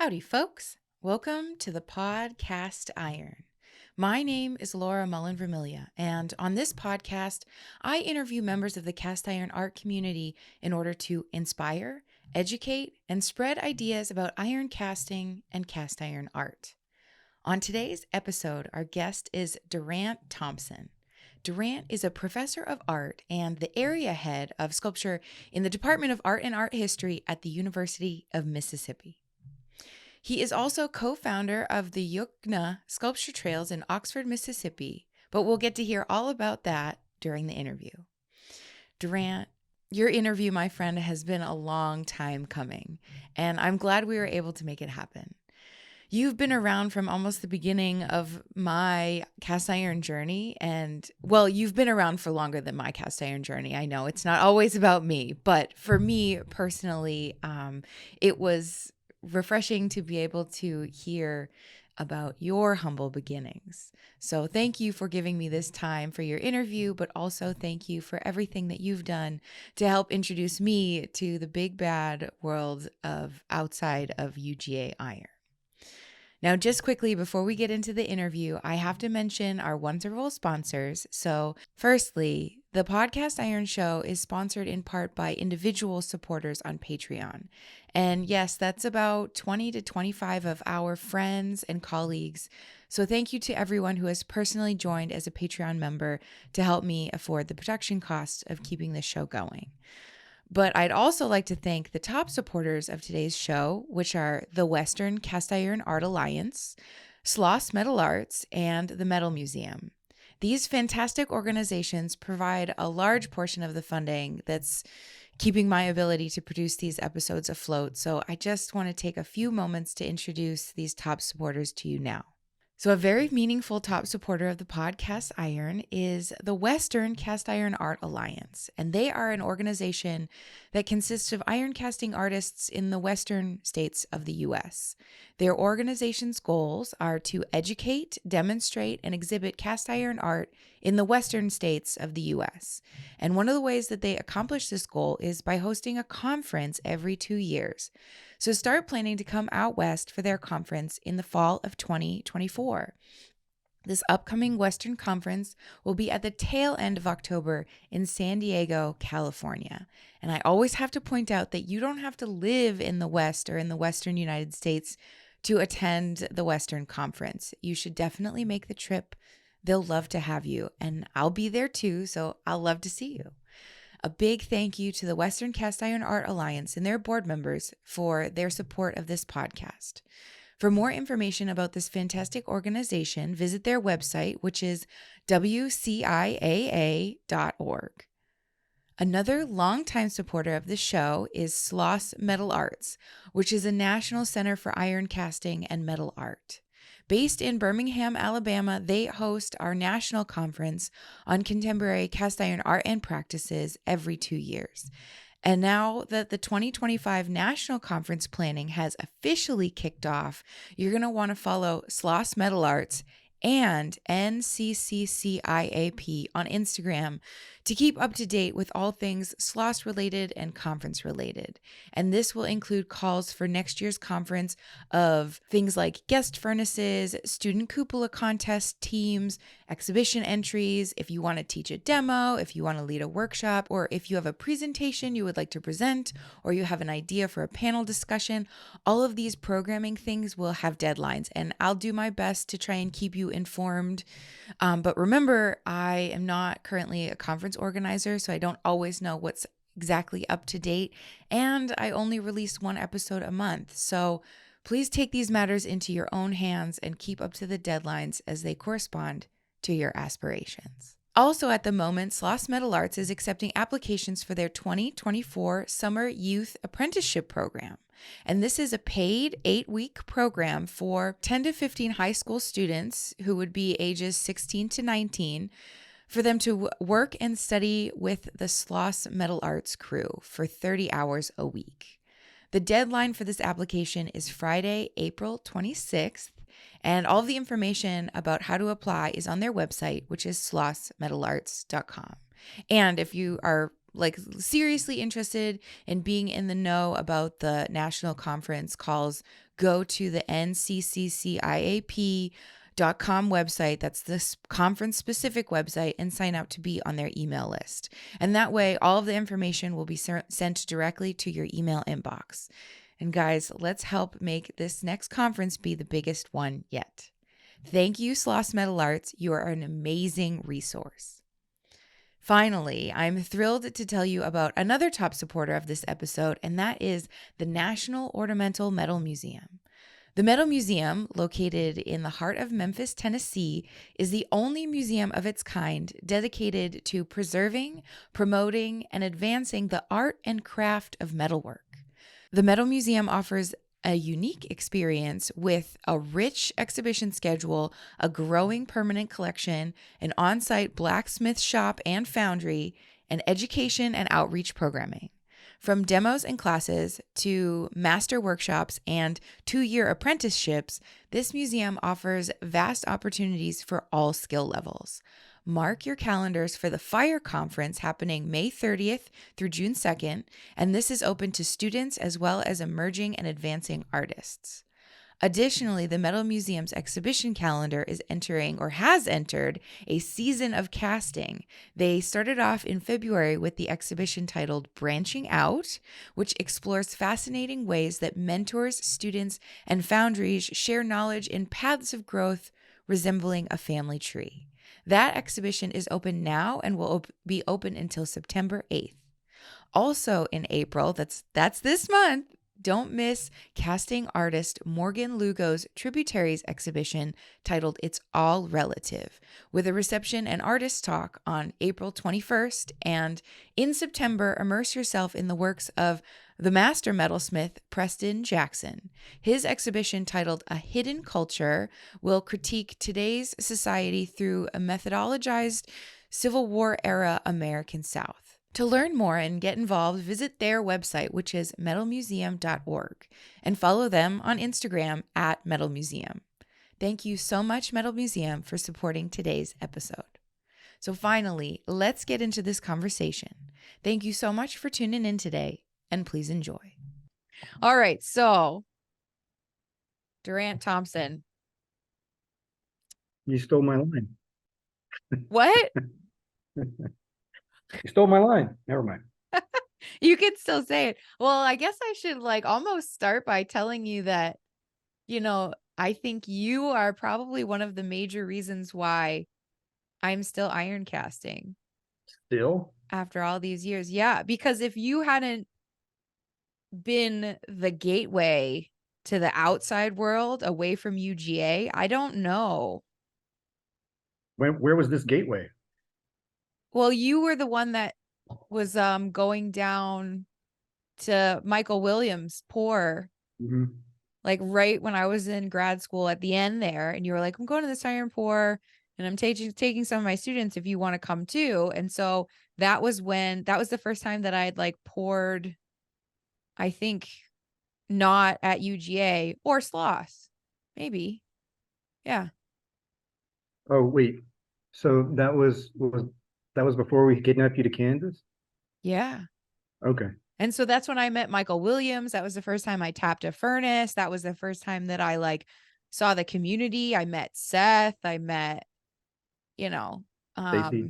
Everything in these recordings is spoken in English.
Howdy, folks. Welcome to the podcast Iron. My name is Laura Mullen Vermilia, and on this podcast, I interview members of the cast iron art community in order to inspire, educate, and spread ideas about iron casting and cast iron art. On today's episode, our guest is Durant Thompson. Durant is a professor of art and the area head of sculpture in the Department of Art and Art History at the University of Mississippi. He is also co-founder of the Yokna Sculpture Trails in Oxford, Mississippi, but we'll get to hear all about that during the interview. Durant, your interview, my friend, has been a long time coming, and I'm glad we were able to make it happen. You've been around from almost the beginning of my cast iron journey, and well, you've been around for longer than my cast iron journey. I know it's not always about me, but for me personally, it was refreshing to be able to hear about your humble beginnings. So thank you for giving me this time for your interview, but also thank you for everything that you've done to help introduce me to the big bad world of outside of UGA Iron. Now, just quickly, before we get into the interview, I have to mention our wonderful sponsors. So firstly, the Podcast Iron Show is sponsored in part by individual supporters on Patreon. And yes, that's about 20 to 25 of our friends and colleagues. So thank you to everyone who has personally joined as a Patreon member to help me afford the production costs of keeping this show going. But I'd also like to thank the top supporters of today's show, which are the Western Cast Iron Art Alliance, Sloss Metal Arts, and the Metal Museum. These fantastic organizations provide a large portion of the funding that's keeping my ability to produce these episodes afloat. So I just want to take a few moments to introduce these top supporters to you now. So a very meaningful top supporter of the podcast Iron is the Western Cast Iron Art Alliance, and they are an organization that consists of iron casting artists in the western states of the U.S. Their organization's goals are to educate, demonstrate, and exhibit cast iron art in the western states of the U.S. And one of the ways that they accomplish this goal is by hosting a conference every 2 years. So start planning to come out west for their conference in the fall of 2024. This upcoming Western Conference will be at the tail end of October in San Diego, California. And I always have to point out that you don't have to live in the West or in the Western United States to attend the Western Conference. You should definitely make the trip. They'll love to have you, and I'll be there too, so I'll love to see you. A big thank you to the Western Cast Iron Art Alliance and their board members for their support of this podcast. For more information about this fantastic organization, visit their website, which is wciaa.org. Another longtime supporter of the show is Sloss Metal Arts, which is a national center for iron casting and metal art. Based in Birmingham, Alabama, they host our national conference on contemporary cast iron art and practices every 2 years. And now that the 2025 national conference planning has officially kicked off, you're going to want to follow Sloss Metal Arts and NCCCIAP on Instagram to keep up to date with all things Sloss related and conference related. And this will include calls for next year's conference of things like guest furnaces, student cupola contest teams, exhibition entries, if you want to teach a demo, if you want to lead a workshop, or if you have a presentation you would like to present, or you have an idea for a panel discussion. All of these programming things will have deadlines, and I'll do my best to try and keep you informed. But remember, I am not currently a conference organizer, so I don't always know what's exactly up to date, and I only release one episode a month. So please take these matters into your own hands and keep up to the deadlines as they correspond to your aspirations. Also at the moment, Sloss Metal Arts is accepting applications for their 2024 Summer Youth Apprenticeship Program. And this is a paid 8-week program for 10 to 15 high school students who would be ages 16 to 19 for them to work and study with the Sloss Metal Arts crew for 30 hours a week. The deadline for this application is Friday, April 26th, and all of the information about how to apply is on their website, which is slossmetalarts.com. And if you are seriously interested in being in the know about the national conference calls, go to the nccciap.com website. That's this conference specific website, and sign up to be on their email list. And that way, all of the information will be sent directly to your email inbox. And guys, let's help make this next conference be the biggest one yet. Thank you, Sloss Metal Arts. You are an amazing resource. Finally, I'm thrilled to tell you about another top supporter of this episode, and that is the National Ornamental Metal Museum. The Metal Museum, located in the heart of Memphis, Tennessee, is the only museum of its kind dedicated to preserving, promoting, and advancing the art and craft of metalwork. The Metal Museum offers a unique experience with a rich exhibition schedule, a growing permanent collection, an on-site blacksmith shop and foundry, and education and outreach programming. From demos and classes to master workshops and 2-year apprenticeships, this museum offers vast opportunities for all skill levels. Mark your calendars for the FIRE conference happening May 30th through June 2nd, and this is open to students as well as emerging and advancing artists. Additionally, the Metal Museum's exhibition calendar is entering or has entered a season of casting. They started off in February with the exhibition titled Branching Out, which explores fascinating ways that mentors, students, and foundries share knowledge in paths of growth resembling a family tree. That exhibition is open now and will be open until September 8th. Also in April, that's this month, don't miss casting artist Morgan Lugo's Tributaries exhibition titled It's All Relative, with a reception and artist talk on April 21st. And in September, immerse yourself in the works of the master metalsmith Preston Jackson. His exhibition titled A Hidden Culture will critique today's society through a methodologized Civil War era American South. To learn more and get involved, visit their website, which is metalmuseum.org, and follow them on Instagram at Metal Museum. Thank you so much, Metal Museum, for supporting today's episode. So finally, let's get into this conversation. Thank you so much for tuning in today, and please enjoy. All right, so Durant Thompson. You stole my line. What? You stole my line. Never mind. You could still say it. Well, I guess I should almost start by telling you that, I think you are probably one of the major reasons why I'm still iron casting. Still? After all these years. Yeah, because if you hadn't been the gateway to the outside world away from UGA, I don't know. Where was this gateway? Well, you were the one that was going down to Michael Williams' pour, right when I was in grad school at the end there, and you were like, I'm going to this iron pour and I'm taking some of my students if you want to come too. And so that was the first time that I had poured, I think, not at UGA or Sloss, maybe. Yeah. Oh, wait. So that was before we kidnapped you to Kansas? Yeah. Okay. And so that's when I met Michael Williams. That was the first time I tapped a furnace. That was the first time that I saw the community. I met Seth. I met, Stacy. I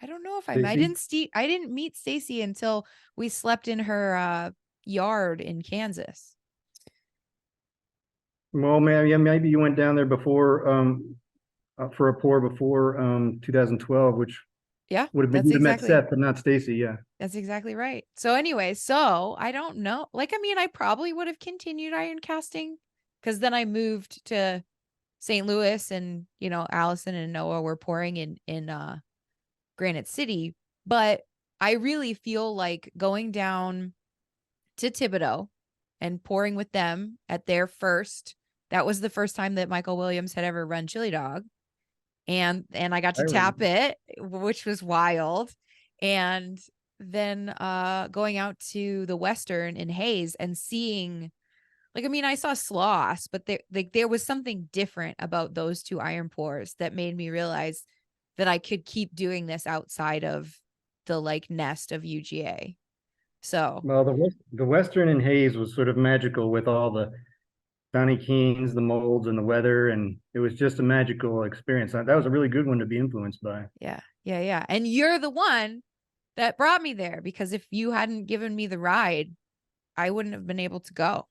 don't know if I didn't meet Stacy until we slept in her yard in Kansas. Well, maybe you went down there before for a pour before 2012, which would have been met Seth, but not Stacy. Yeah, that's exactly right. So anyway, I don't know. I probably would have continued iron casting because then I moved to St. Louis, and Allison and Noah were pouring in Granite City. But I really feel like going down to Thibodaux and pouring with them at their first. That was the first time that Michael Williams had ever run Chili Dog. And I got to tap it, which was wild. And then going out to the Western in Hayes and seeing, I saw Sloss, but there was something different about those two iron pours that made me realize that I could keep doing this outside of the nest of UGA. So, well, the Western in Hayes was sort of magical with all the Donnie Keens, the molds, and the weather, and it was just a magical experience. That was a really good one to be influenced by. Yeah. And you're the one that brought me there, because if you hadn't given me the ride, I wouldn't have been able to go.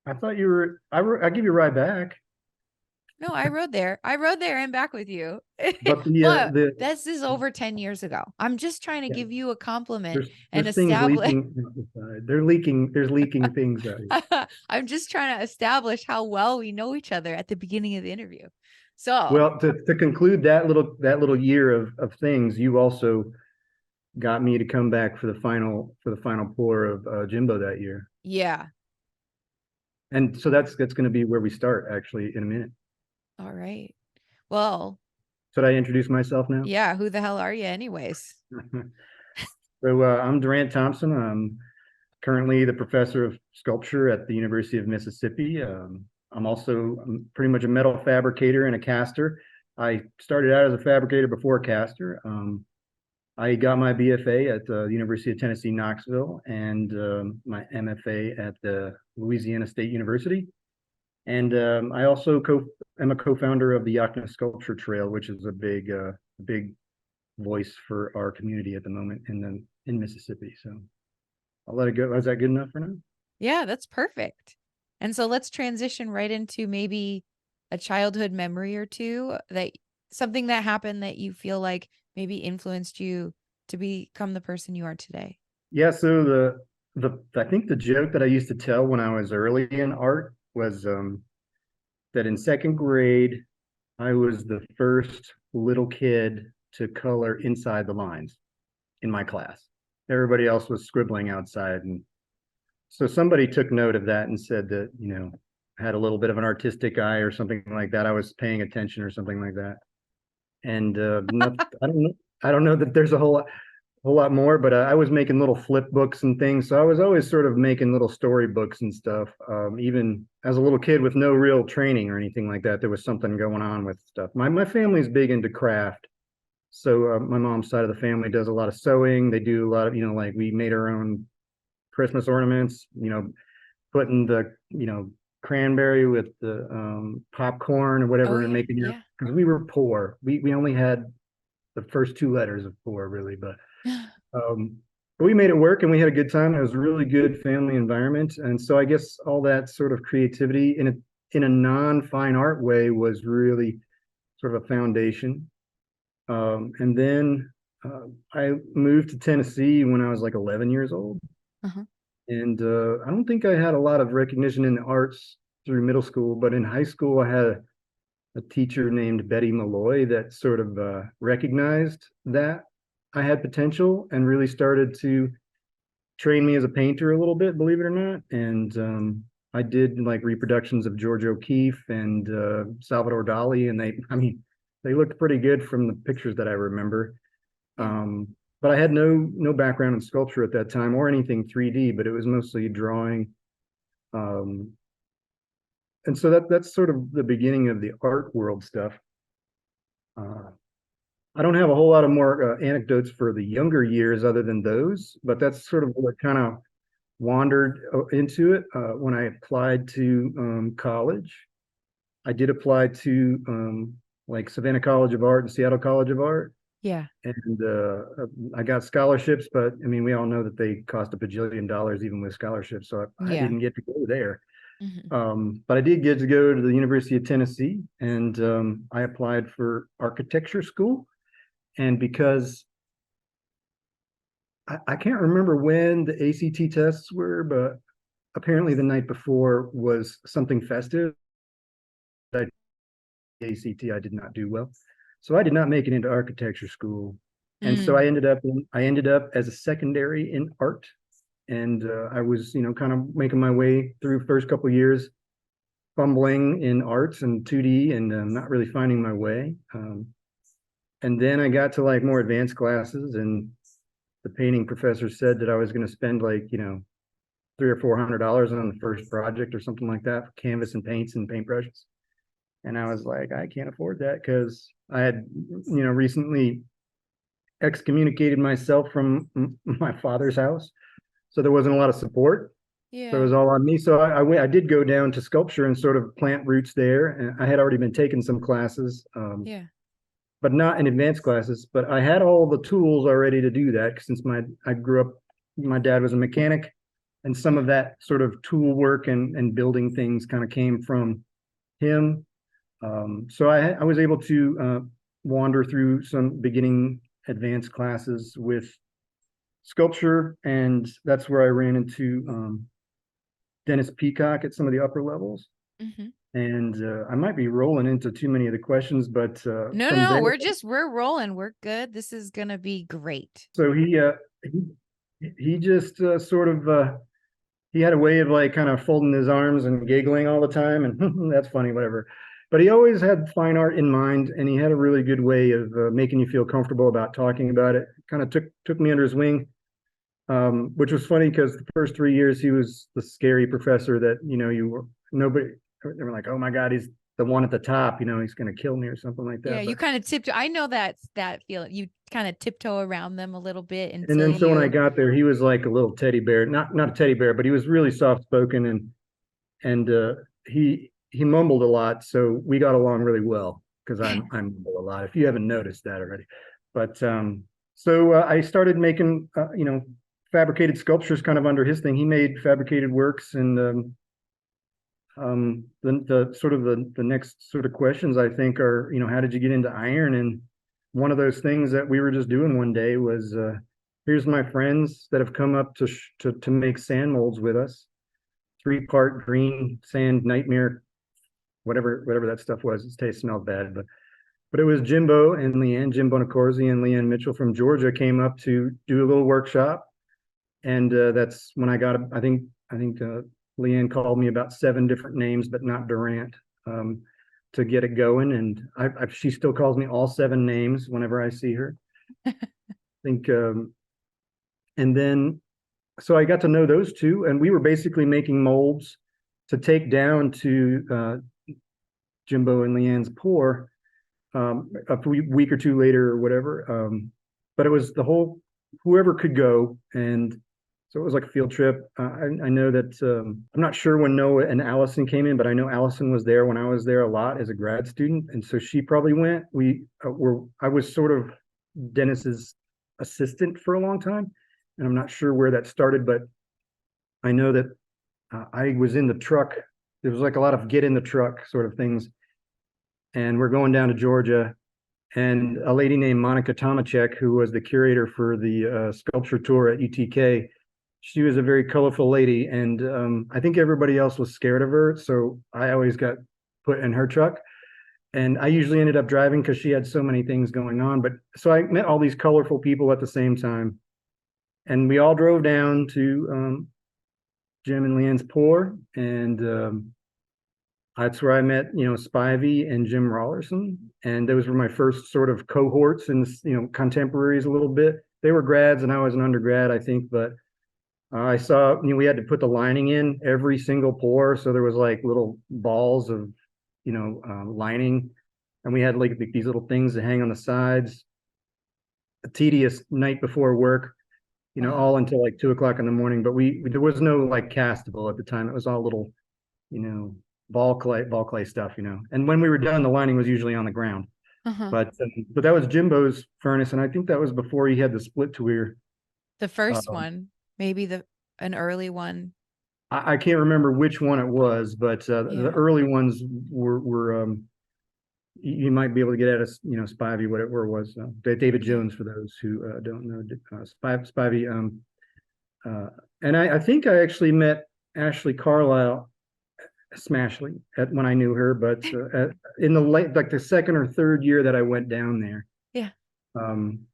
I thought you were. I give you a ride back. No, I rode there. I rode there and back with you. But But this is over 10 years ago. I'm just trying to give you a compliment and there's things establish. leaking outside. They're leaking. There's leaking things out. I'm just trying to establish how well we know each other at the beginning of the interview. So, well, to conclude that little year of things, you also got me to come back for the final pour of Jimbo that year. Yeah. And so that's going to be where we start actually in a minute. All right. Well, should I introduce myself now? Yeah. Who the hell are you anyways? So I'm Durant Thompson. I'm currently the professor of sculpture at the University of Mississippi. I'm also pretty much a metal fabricator and a caster. I started out as a fabricator before a caster. I got my BFA at the University of Tennessee, Knoxville, and my MFA at the Louisiana State University. And I also am a co-founder of the Yokna Sculpture Trail, which is a big voice for our community at the moment in Mississippi. So I'll let it go. Is that good enough for now? Yeah, that's perfect. And so let's transition right into maybe a childhood memory or two, that something that happened that you feel like maybe influenced you to become the person you are today. Yeah. So I think the joke that I used to tell when I was early in art was that in second grade, I was the first little kid to color inside the lines in my class. Everybody else was scribbling outside. And so somebody took note of that and said that, I had a little bit of an artistic eye or something like that. I was paying attention or something like that. And I don't know that there's a whole lot more, but I was making little flip books and things. So I was always sort of making little storybooks and stuff. Even as a little kid with no real training or anything like that, there was something going on with stuff. My family's big into craft. So my mom's side of the family does a lot of sewing. They do a lot of, like we made our own Christmas ornaments, putting the, cranberry with the popcorn or whatever and making it, because we were poor. We only had the first two letters of poor, really, but we made it work and we had a good time. It was a really good family environment. And so I guess all that sort of creativity in a non-fine art way was really sort of a foundation. And then I moved to Tennessee when I was like 11 years old. Uh-huh. And I don't think I had a lot of recognition in the arts through middle school, but in high school, I had a teacher named Betty Malloy that sort of recognized that I had potential and really started to train me as a painter a little bit, believe it or not. And I did like reproductions of George O'Keeffe and Salvador Dali, and they looked pretty good from the pictures that I remember. But I had no background in sculpture at that time or anything 3D, but it was mostly drawing. And so that's sort of the beginning of the art world stuff. I don't have a whole lot of more anecdotes for the younger years other than those, but that's sort of what kind of wandered into it when I applied to college. I did apply to like Savannah College of Art and Seattle College of Art. Yeah. And I got scholarships, but I mean, we all know that they cost $1 bajillion even with scholarships. So I didn't get to go there. Mm-hmm. But I did get to go to the University of Tennessee, and I applied for architecture school. And because I can't remember when the ACT tests were, but apparently the night before was something festive. ACT, I did not do well. So I did not make it into architecture school. And so I ended up as a secondary in art. And I was, kind of making my way through first couple of years, fumbling in arts and 2D and not really finding my way. And then I got to like more advanced classes, and the painting professor said that I was going to spend like, $300 or $400 on the first project or something like that, for canvas and paints and paintbrushes. And I was like, I can't afford that, because I had, recently excommunicated myself from my father's house. so there wasn't a lot of support. So it Yeah. was all on me. So I did go down to sculpture and sort of plant roots there. And I had already been taking some classes, Yeah. but not in advanced classes. But I had all the tools already to do that since I grew up, my dad was a mechanic, and some of that sort of tool work and building things kind of came from him. So I was able to wander through some beginning advanced classes with sculpture, and that's where I ran into Dennis Peacock at some of the upper levels. Hmm. And I might be rolling into too many of the questions, but No, from no, there, we're rolling. We're good. This is gonna be great. so he just sort of he had a way of like kind of folding his arms and giggling all the time, and that's funny, whatever. But he always had fine art in mind, and he had a really good way of making you feel comfortable about talking about it. Kind of took me under his wing, which was funny because the first 3 years he was the scary professor that nobody, they were like, oh my god, he's the one at the top, he's going to kill me or something like Yeah, that. you But kind of tiptoe. I know that feeling. You kind of tiptoe around them a little bit and until then so when I you. got there, he was like a little teddy bear, not a teddy bear, but he was really soft spoken, and he mumbled a lot, so we got along really well because I mumble a lot. If you haven't noticed that already, but so I started making fabricated sculptures kind of under his thing. He made fabricated works, and the sort of the next sort of questions I think are, how did you get into iron? And one of those things that we were just doing one day was, here's my friends that have come up to make sand molds with us. 3-part green sand nightmare, whatever that stuff was. It tastes smelled bad, but it was Jimbo and Leanne, Jim Bonacorsi and Leanne Mitchell from Georgia came up to do a little workshop, and that's when I got. I think Leanne called me about 7 different names, but not Durant, to get it going. And she still calls me all 7 names whenever I see her. I think, and then so I got to know those two, and we were basically making molds to take down to Jimbo and Leanne's pour a week or two later or whatever. But it was the whole whoever could go, and so it was like a field trip. I know that I'm not sure when Noah and Allison came in, but I know Allison was there when I was there a lot as a grad student, and so she probably went. We were I was sort of Dennis's assistant for a long time, and I'm not sure where that started, but I know that I was in the truck. There was like a lot of get in the truck sort of things, and we're going down to Georgia, and a lady named Monica Tomacek, who was the curator for the sculpture tour at UTK, she was a very colorful lady, and I think everybody else was scared of her, so I always got put in her truck, and I usually ended up driving because she had so many things going on. But so I met all these colorful people at the same time, and we all drove down to Jim and Leanne's pour, and that's where I met, Spivey and Jim Rollerson, and those were my first sort of cohorts and contemporaries a little bit. They were grads and I was an undergrad, I think, but I saw, we had to put the lining in every single pour, so there was like little balls of, lining, and we had like these little things that hang on the sides. A tedious night before work, Wow. all until like 2 o'clock in the morning. But there was no like castable at the time. It was all little, you know, ball clay stuff, And when we were done, the lining was usually on the ground. Uh-huh. But that was Jimbo's furnace, and I think that was before he had the split to weir. The first Um, one, maybe an early one. I can't remember which one it was, but the Yeah. early ones were you might be able to get at us, Spivey, whatever it was. David Yeah. Jones, for those who don't know, Spivey. Uh, and I think I actually met Ashley Carlisle, Smashley, when I knew her, but in the late, like the second or third year that I went down there. Yeah. Um,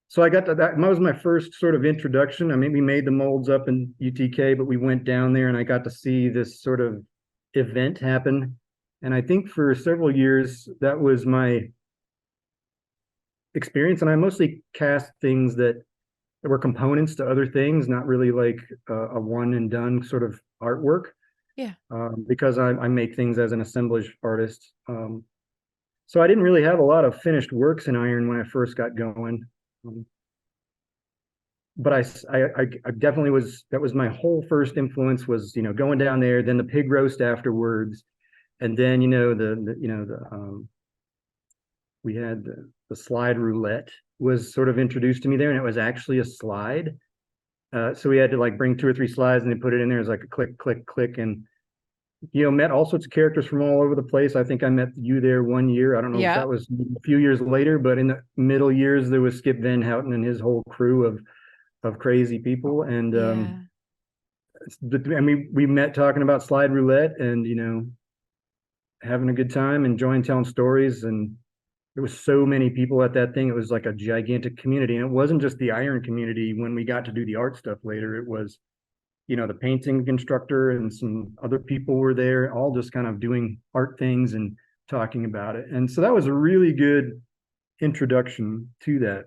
so I got that was my first sort of introduction. I mean, we made the molds up in UTK, but we went down there and I got to see this sort of event happen. And I think for several years that was my experience. And I mostly cast things that were components to other things, not really like a one and done sort of artwork. Yeah. Because I make things as an assemblage artist. So I didn't really have a lot of finished works in iron when I first got going. Um, but I definitely was, that was my whole first influence was, going down there, then the pig roast afterwards. And then, we had the slide roulette was sort of introduced to me there, and it was actually a slide. So we had to like bring two or three slides and they put it in there as like a click, click, click. And, met all sorts of characters from all over the place. I think I met you there one year. I don't know if Yeah. that was a few years later, but in the middle years, there was Skip Van Houten and his whole crew of crazy people. And Yeah. we met talking about slide roulette and, having a good time, enjoying telling stories. And there was so many people at that thing. It was like a gigantic community. And it wasn't just the iron community when we got to do the art stuff later. It was, the painting instructor and some other people were there, all just kind of doing art things and talking about it. And so that was a really good introduction to that.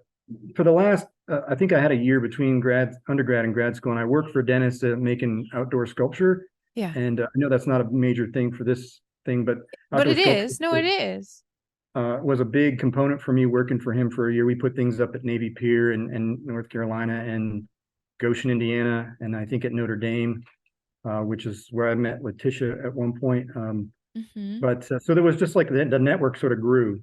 For the last, I think I had a year between undergrad and grad school, and I worked for Dennis making outdoor sculpture. Yeah. And I know that's not a major thing for this thing, but But outdoor it sculpture is. No, it is. was a big component for me working for him for a year. We put things up at Navy Pier in North Carolina and Goshen, Indiana, and I think at Notre Dame, which is where I met Letitia at one point. Mm-hmm. But so there was just like the network sort of grew.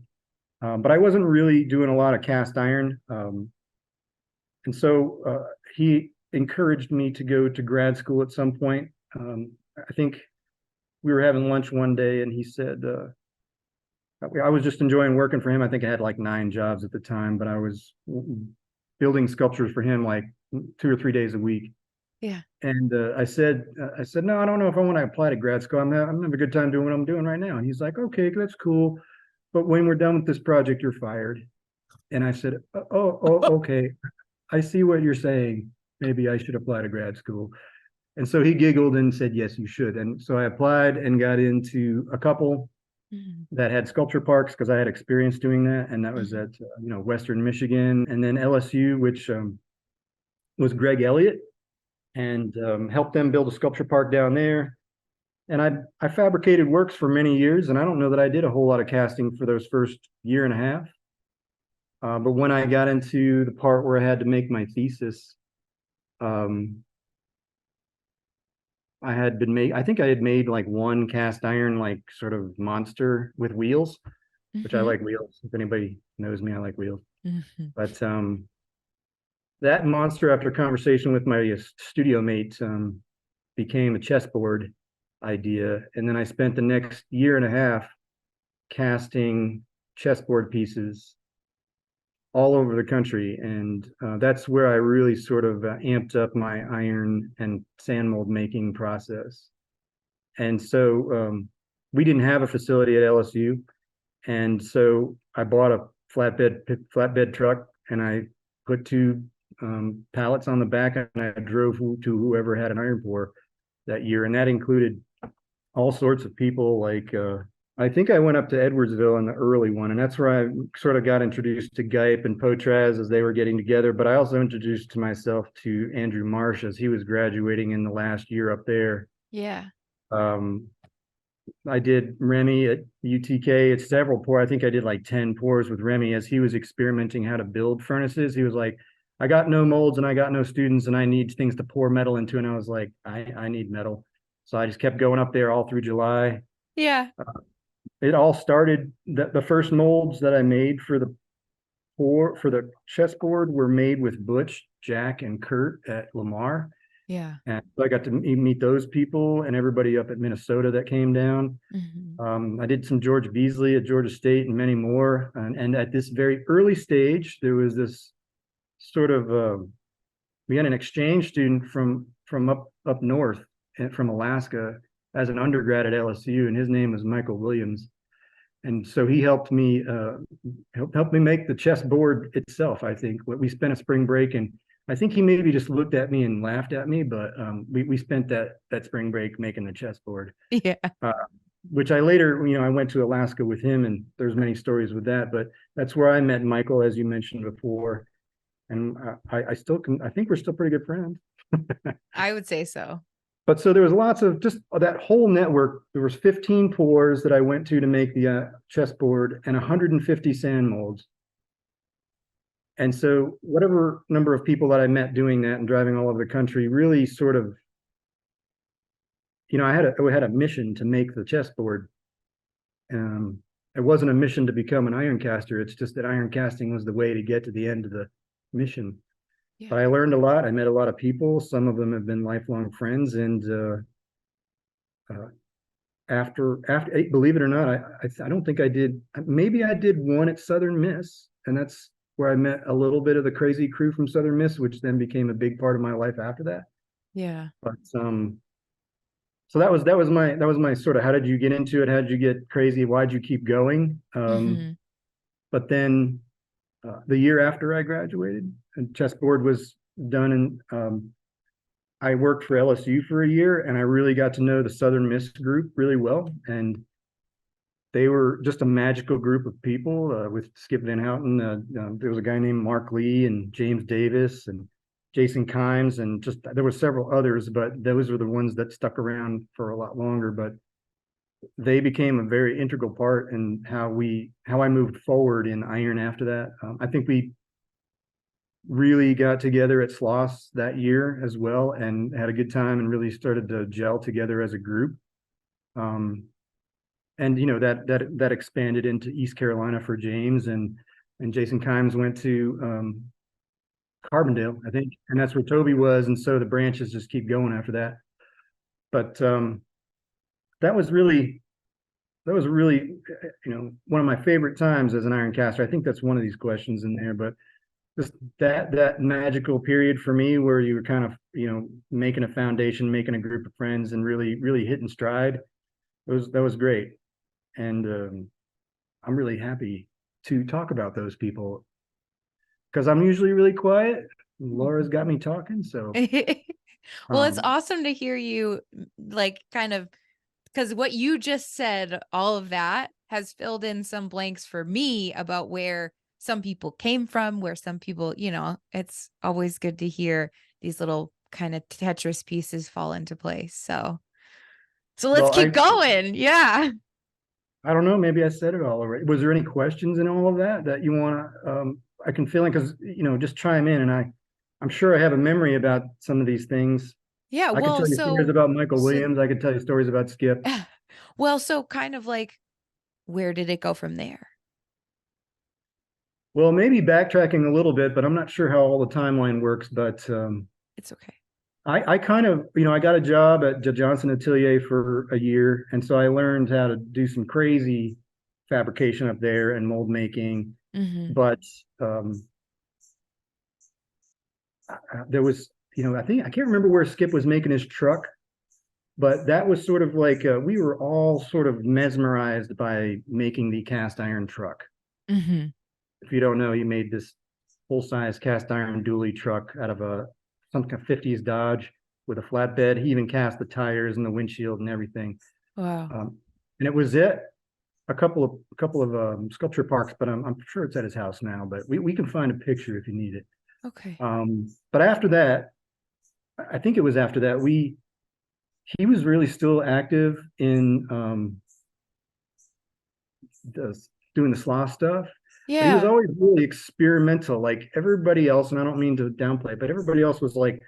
But I wasn't really doing a lot of cast iron. And so he encouraged me to go to grad school at some point. I think we were having lunch one day and he said, I was just enjoying working for him. I think I had like 9 jobs at the time, but I was building sculptures for him like 2 or 3 days a week. Yeah. And I said, no, I don't know if I want to apply to grad school. I'm having a good time doing what I'm doing right now. And he's like, okay, that's cool. But when we're done with this project, you're fired. And I said, okay. I see what you're saying. Maybe I should apply to grad school. And so he giggled and said, yes, you should. And so I applied and got into a couple that had sculpture parks because I had experience doing that. And that was at, Western Michigan, and then LSU, which was Greg Elliott, and helped them build a sculpture park down there. And I fabricated works for many years, and I don't know that I did a whole lot of casting for those first year and a half. But when I got into the part where I had to make my thesis, I think I had made like one cast iron, like sort of monster with wheels, which I like wheels. If anybody knows me, I like wheels. But that monster, after conversation with my studio mate, became a chessboard idea. And then I spent the next year and a half casting chessboard pieces all over the country. And that's where I really sort of amped up my iron and sand mold making process. And so we didn't have a facility at LSU. And so I bought a flatbed truck, and I put 2 pallets on the back, and I drove to whoever had an iron pour that year. And that included all sorts of people. Like I think I went up to Edwardsville in the early one, and that's where I sort of got introduced to Gype and Potraz as they were getting together. But I also introduced myself to Andrew Marsh as he was graduating in the last year up there. Yeah. I did Remy at UTK. It's several pour. I think I did like 10 pours with Remy as he was experimenting how to build furnaces. He was like, I got no molds and I got no students and I need things to pour metal into. And I was like, I need metal. So I just kept going up there all through July. Yeah. It all started, the first molds that I made for the chessboard were made with Butch, Jack, and Kurt at Lamar. Yeah. And so I got to meet those people and everybody up at Minnesota that came down. I did some George Beasley at Georgia State and many more. And at this very early stage, there was this sort of, we had an exchange student from up north and from Alaska as an undergrad at LSU, and his name was Michael Williams. And so he helped me make the chessboard itself. I think we spent a spring break, and I think he maybe just looked at me and laughed at me, but we spent that spring break making the chessboard. Yeah. Which I later, I went to Alaska with him, and there's many stories with that. But that's where I met Michael, as you mentioned before, and I think we're still pretty good friends. I would say so. But so there was lots of just that whole network. There was 15 pours that I went to make the chessboard and 150 sand molds. And so whatever number of people that I met doing that and driving all over the country really sort of, I had a mission to make the chessboard. Um, it wasn't a mission to become an iron caster. It's just that iron casting was the way to get to the end of the mission. Yeah. But I learned a lot. I met a lot of people. Some of them have been lifelong friends. And after believe it or not, I don't think I did. Maybe I did one at Southern Miss, and that's where I met a little bit of the crazy crew from Southern Miss, which then became a big part of my life after that. Yeah. But so that was my sort of, how did you get into it? How did you get crazy? Why'd you keep going? Mm-hmm. But then the year after I graduated and chessboard was done, and I worked for LSU for a year, and I really got to know the Southern Miss group really well. And they were just a magical group of people with Skip Van Houten. There was a guy named Mark Lee and James Davis and Jason Kimes, and just there were several others, but those were the ones that stuck around for a lot longer. But they became a very integral part in how I moved forward in iron after that. I think we really got together at Sloss that year as well and had a good time and really started to gel together as a group. And that expanded into East Carolina for James, and Jason Kimes went to Carbondale, I think, and that's where Toby was, and so the branches just keep going after that. But that was really one of my favorite times as an iron caster. I think that's one of these questions in there, but just that magical period for me where you were kind of making a foundation, making a group of friends, and really hitting stride. That was great, and I'm really happy to talk about those people because I'm usually really quiet. Laura's got me talking, so Well, it's awesome to hear you like kind of, because what you just said, all of that has filled in some blanks for me about where some people came from, where some people, it's always good to hear these little kind of Tetris pieces fall into place. So let's well, keep going. Yeah. I don't know. Maybe I said it all already. Was there any questions in all of that you want to? I can fill in because just chime in, and I'm sure I have a memory about some of these things. Yeah. I could Well, tell you stories about Michael so Williams. I could tell you stories about Skip. well, so kind of like, where did it go from there? Well, maybe backtracking a little bit, but I'm not sure how all the timeline works. But It's okay. I kind of, I got a job at Johnson Atelier for a year, and so I learned how to do some crazy fabrication up there and mold making. Mm-hmm. But there was, I can't remember where Skip was making his truck, but that was sort of like we were all sort of mesmerized by making the cast iron truck. Mm-hmm. If you don't know, he made this full-size cast iron dually truck out of some kind of 50s Dodge with a flatbed. He even cast the tires and the windshield and everything. Wow. And it was a couple of sculpture parks, but I'm sure it's at his house now. But we can find a picture if you need it. Okay. But after that, I think it was after that he was really still active in doing the sloth stuff. But he was Yeah. always really experimental, like everybody else. And I don't mean to downplay it, but everybody else was like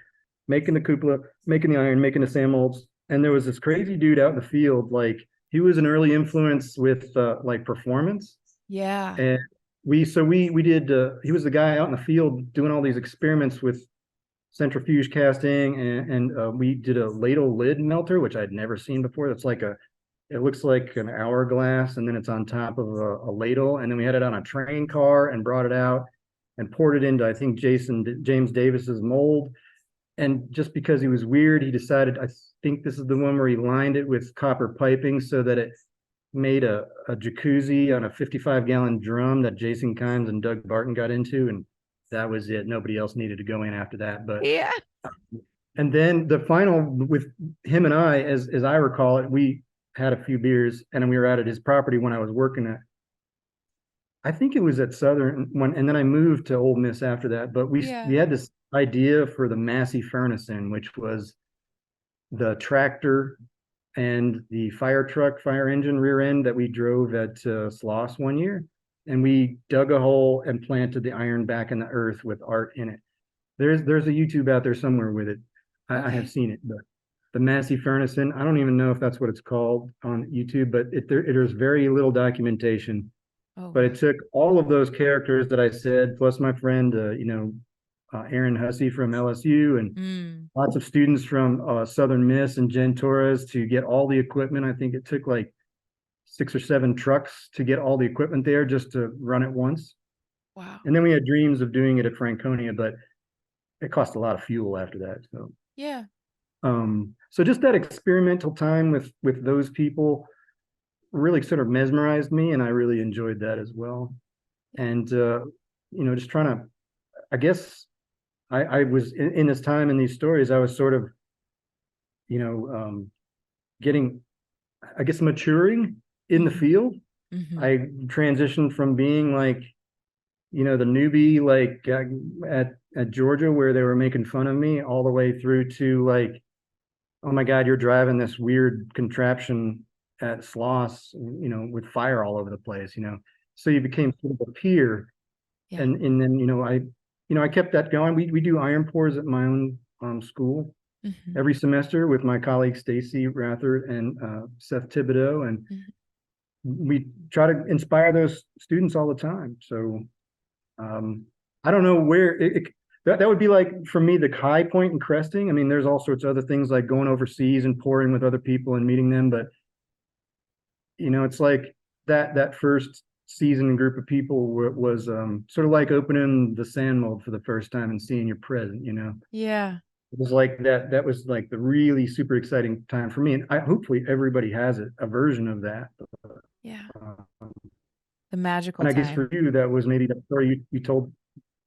making the cupola, making the iron, making the sand molds. And there was this crazy dude out in the field, like he was an early influence with like performance. Yeah. And we did. He was the guy out in the field doing all these experiments with centrifuge casting, and we did a ladle lid melter, which I'd never seen before. That's like it looks like an hourglass, and then it's on top of a ladle, and then we had it on a train car and brought it out and poured it into, I think, James Davis's mold. And just because he was weird, he decided, I think this is the one where he lined it with copper piping so that it made a jacuzzi on a 55-gallon drum that Jason Kimes and Doug Barton got into, and that was it. Nobody else needed to go in after that. But Yeah. and then the final with him and I, as I recall it, we had a few beers and we were out at his property when I was working at. I think it was at Southern one, and then I moved to Ole Miss after that. But we Yeah. had this idea for the Massey furnace in, which was the tractor and the fire truck, fire engine rear end that we drove at Sloss one year. and we dug a hole and planted the iron back in the earth with art in it. There's a YouTube out there somewhere with it. I have Okay. seen it, but the Massey Furnace, and I don't even know if that's what it's called on YouTube, but there's very little documentation. Oh, But wow. it took all of those characters that I said, plus my friend, Aaron Hussey from LSU, and Mm. lots of students from Southern Miss and Jen Torres to get all the equipment. I think it took like 6 or 7 trucks to get all the equipment there just to run it once. Wow. And then we had dreams of doing it at Franconia, but it cost a lot of fuel after that. Yeah. So just that experimental time with those people really sort of mesmerized me, and I really enjoyed that as well. Yeah. And just trying to, I guess, I was in this time in these stories, I was sort of, you know, getting, I guess, maturing in the Mm-hmm. field. Mm-hmm. I transitioned from being like, the newbie, like at Georgia, where they were making fun of me, all the way through to like, oh my God, you're driving this weird contraption at Sloss, with fire all over the place. So you became sort of a peer, Yeah. and then I kept that going. We do iron pours at my own school Mm-hmm. every semester with my colleagues Stacy Rather and Seth Thibodeau, and Mm-hmm. we try to inspire those students all the time. So I don't know where that would be like for me the high point in cresting. I mean, there's all sorts of other things like going overseas and pouring with other people and meeting them, but it's like that first season and group of people was sort of like opening the sand mold for the first time and seeing your present. Yeah. It was like that. That was like the really super exciting time for me, and hopefully everybody has a version of that. Yeah. Um, The magical and I guess time. for you, that was maybe the story you told.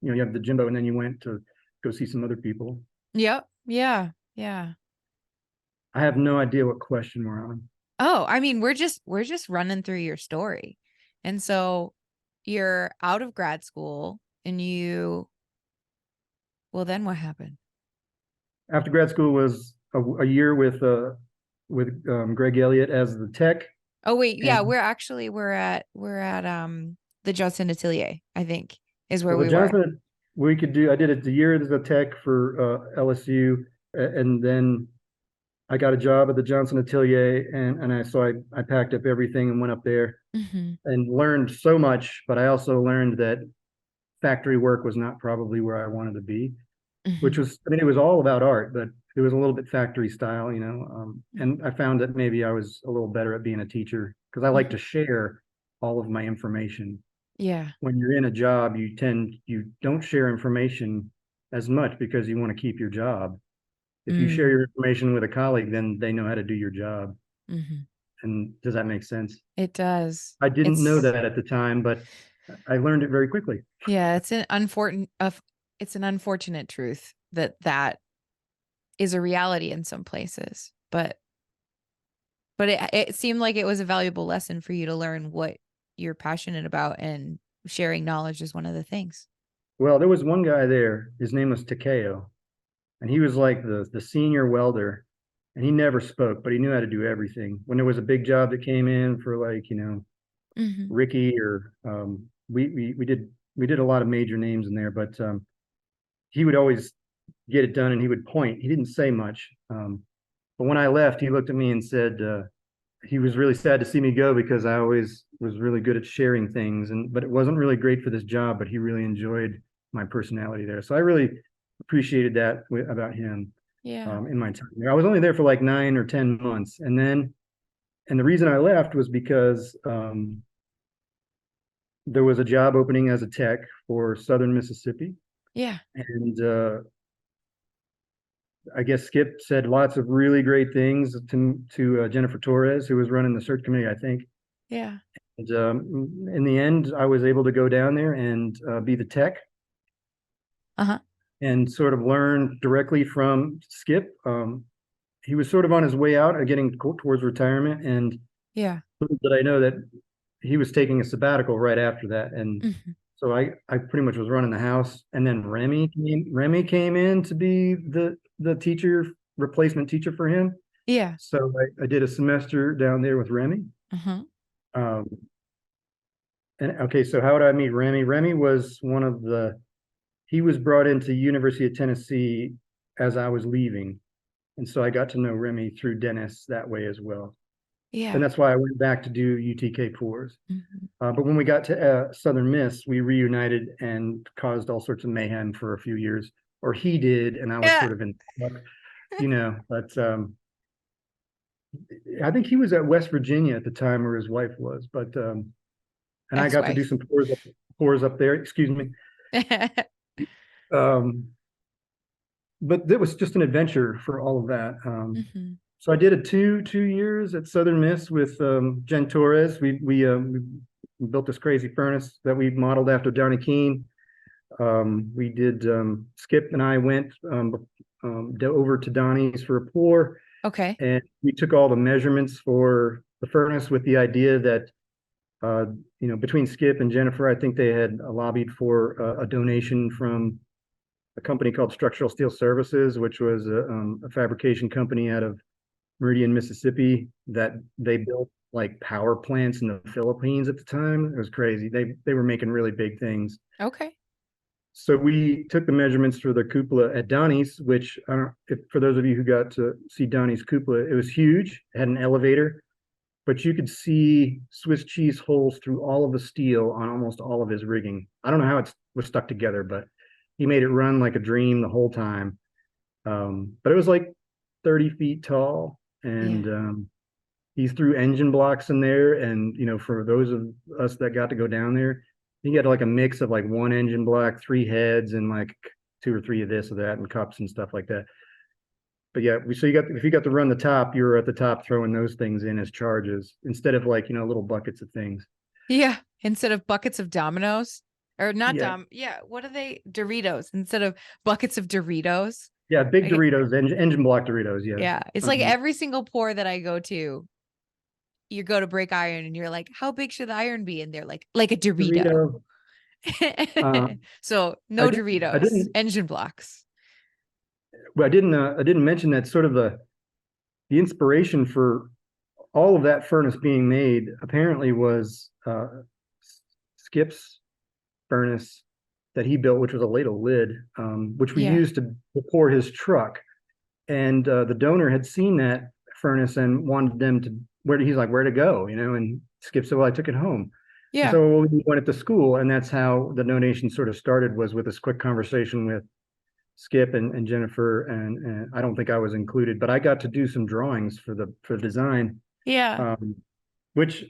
You have the Jimbo, and then you went to go see some other people. Yep. Yeah. Yeah. I have no idea what question we're on. Oh, I mean, we're just running through your story. And so you're out of grad school and well, then what happened? After grad school was a year with Greg Elliott as the tech, Oh, wait. Yeah, and we're at the Johnson Atelier, I think is where well, the we were. Johnson we could do. I did it the year as a tech for LSU, and then I got a job at the Johnson Atelier, and I packed up everything and went up there Hmm. and learned so much. But I also learned that factory work was not probably where I wanted to be, which Hmm. was, I mean, it was all about art, but it was a little bit factory style. And I found that maybe I was a little better at being a teacher because I like Hmm. to share all of my information. Yeah. When you're in a job, you don't share information as much because you want to keep your job. If you share Mm. your information with a colleague, then they know how to do your job. Hmm. And does that make sense? It does. I didn't know It's that at the time, but I learned it very quickly. Yeah, it's an unfortunate truth that is a reality in some places. But it seemed like it was a valuable lesson for you to learn what you're passionate about, and sharing knowledge is one of the things. Well, there was one guy there. His name was Takeo, and he was like the senior welder, and he never spoke, but he knew how to do everything. When there was a big job that came in for like Hmm. Ricky or we did a lot of major names in there, but he would always get it done, and he would point. He didn't say much, but when I left, he looked at me and said he was really sad to see me go because I always was really good at sharing things, and but it wasn't really great for this job. But he really enjoyed my personality there, so I really appreciated that about him Yeah. in my time there. I was only there for like 9 or 10 months, and the reason I left was because there was a job opening as a tech for Southern Mississippi, Yeah. and I guess Skip said lots of really great things to Jennifer Torres, who was running the search committee, I think. Yeah. And in the end, I was able to go down there and be the tech Uh-huh. and sort of learn directly from Skip. He was sort of on his way out, getting towards retirement, and Yeah. little did I know that he was taking a sabbatical right after that. And Hmm. so I pretty much was running the house. And then Remy came in to be the teacher, replacement teacher for him. Yeah. So I did a semester down there with Remy. Uh-huh. Um, And okay, so how did I meet Remy? Remy was he was brought into University of Tennessee as I was leaving. And so I got to know Remy through Dennis that way as well. And Yeah. that's why I went back to do UTK4s. Hmm. But when we got to Southern Miss, we reunited and caused all sorts of mayhem for a few years, or he did, and I was Yeah. sort of in, But I think he was at West Virginia at the time where his wife was. But and I got to do Ex-wife. some pours up there. Excuse me. Um, but it was just an adventure for all of that. Hmm. So I did a two years at Southern Miss with Jen Torres. We built this crazy furnace that we modeled after Johnny Keene. We did Skip and I went over to Donnie's for a pour, Okay. and we took all the measurements for the furnace with the idea that uh, between Skip and Jennifer, I think they had lobbied for a donation from a company called Structural Steel Services, which was a fabrication company out of Meridian, Mississippi, that they built like power plants in the Philippines at the time. It was crazy. They were making really big things. Okay. So we took the measurements for the cupola at Donnie's, which I don't if for those of you who got to see Donnie's cupola, it was huge. It had an elevator, but you could see Swiss cheese holes through all of the steel on almost all of his rigging. I don't know how it was stuck together, but he made it run like a dream the whole time. But it was like 30 feet tall, Yeah. and he threw engine blocks in there. And for those of us that got to go down there, you get like a mix of like one engine block, three heads, and like two or three of this or that, and cups and stuff like that. But yeah, so if you got to run the top, you were at the top throwing those things in as charges instead of like little buckets of things. Yeah. Instead of buckets of Dominoes or not Yeah, Yeah. What are they? Doritos instead of buckets of Doritos. yeah, big Like, Doritos, engine block Doritos. Yeah. yeah. It's like every single pour that I go to, you go to break iron and you're like, how big should the iron be? And they're like a Dorito. Dorito. So I no did. I Doritos, didn't. engine blocks. Well, I didn't. I didn't mention that sort of the inspiration for all of that furnace being made apparently was Skip's furnace that he built, which was a ladle lid, which we Yeah. used to pour his truck. And the donor had seen that furnace and wanted them to he's like, where to go, and Skip said, well, I took it home. And Yeah. so we went to school, and that's how the donation sort of started, was with this quick conversation with Skip and Jennifer, and I don't think I was included, but I got to do some drawings for design, Yeah. um, which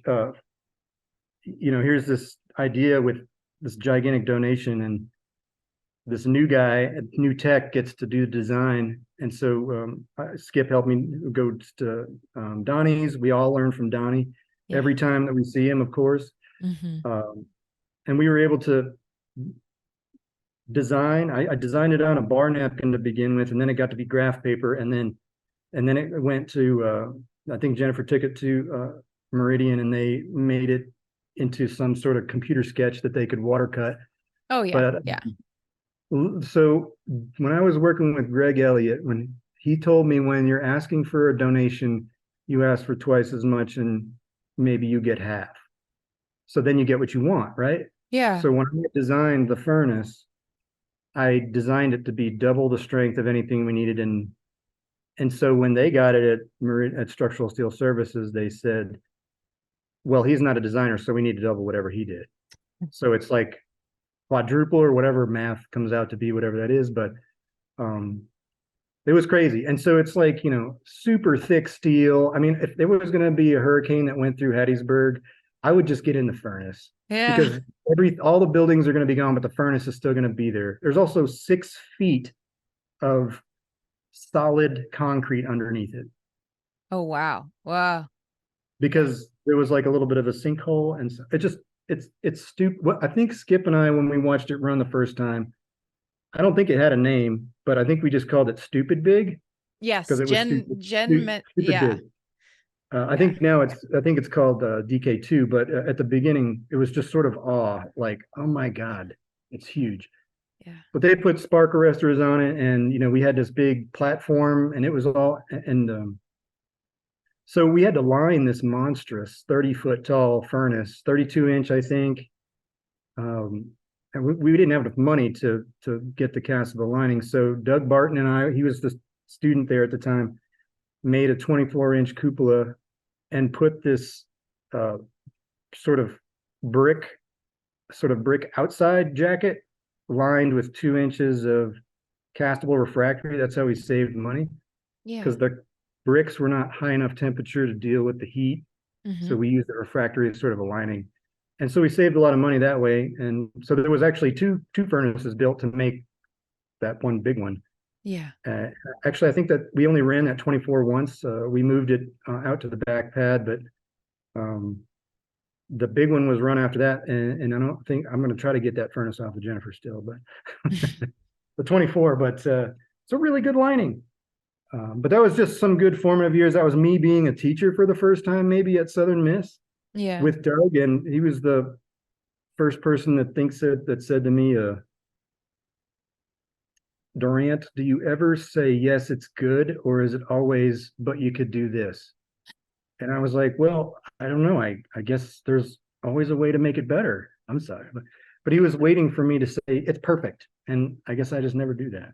here's this idea with this gigantic donation, and this new guy, new tech, gets to do design. And so Skip helped me go to Donnie's. We all learn from Donnie Yeah. every time that we see him, of course. Hmm. Um, and we were able to design. I designed it on a bar napkin to begin with, and then it got to be graph paper, and then it went to I think Jennifer took it to Meridian, and they made it into some sort of computer sketch that they could watercut. Oh yeah. But Yeah. so when I was working with Greg Elliott, when he told me, when you're asking for a donation, you ask for twice as much and maybe you get half. So then you get what you want, right? Yeah. So when I designed the furnace, I designed it to be double the strength of anything we needed. And so when they got it at Structural Steel Services, they said, well, he's not a designer, so we need to double whatever he did. So it's like quadruple or whatever math comes out to be, whatever that is. But it was crazy. And so it's like, super thick steel. I mean, if there was going to be a hurricane that went through Hattiesburg, I would just get in the furnace, Yeah. because all the buildings are going to be gone, but the furnace is still going to be there. There's also 6 feet of solid concrete underneath it, Oh wow. Wow. Yeah. because there was like a little bit of a sinkhole. And so it's stupid. I think Skip and I, when we watched it run the first time, I don't think it had a name, but I think we just called it Stupid Big, because Yes. it was stupid Yeah. big. I Yeah. think now I think it's called DK2, but at the beginning it was just sort of awe, like, oh my God, it's huge. Yeah. But they put spark arresters on it, and we had this big platform, and it was all, and so we had to line this monstrous 30-foot tall furnace, 32 inch, I think, and we didn't have enough money to get the castable lining. So Doug Barton and I, he was the student there at the time, made a 24-inch cupola and put this uh, sort of brick outside jacket lined with 2 inches of castable refractory. That's how we saved money, Yeah. because the bricks were not high enough temperature to deal with the heat. Mm-hmm. So we used the refractory as sort of a lining. And so we saved a lot of money that way. And so there was actually two furnaces built to make that one big one. Yeah. Uh, Actually, I think that we only ran that 24 once. We moved it out to the back pad, but um, the big one was run after that. And I don't think I'm going to try to get that furnace off of Jennifer still, but the 24. But it's a really good lining. But that was just some good formative years. That was me being a teacher for the first time, maybe at Southern Miss Yeah. with Doug, and he was the first person that said to me, Durant, do you ever say yes, it's good, or is it always, but you could do this? And I was like, well, I don't know. I guess there's always a way to make it better. I'm sorry, but he was waiting for me to say it's perfect, and I guess I just never do that.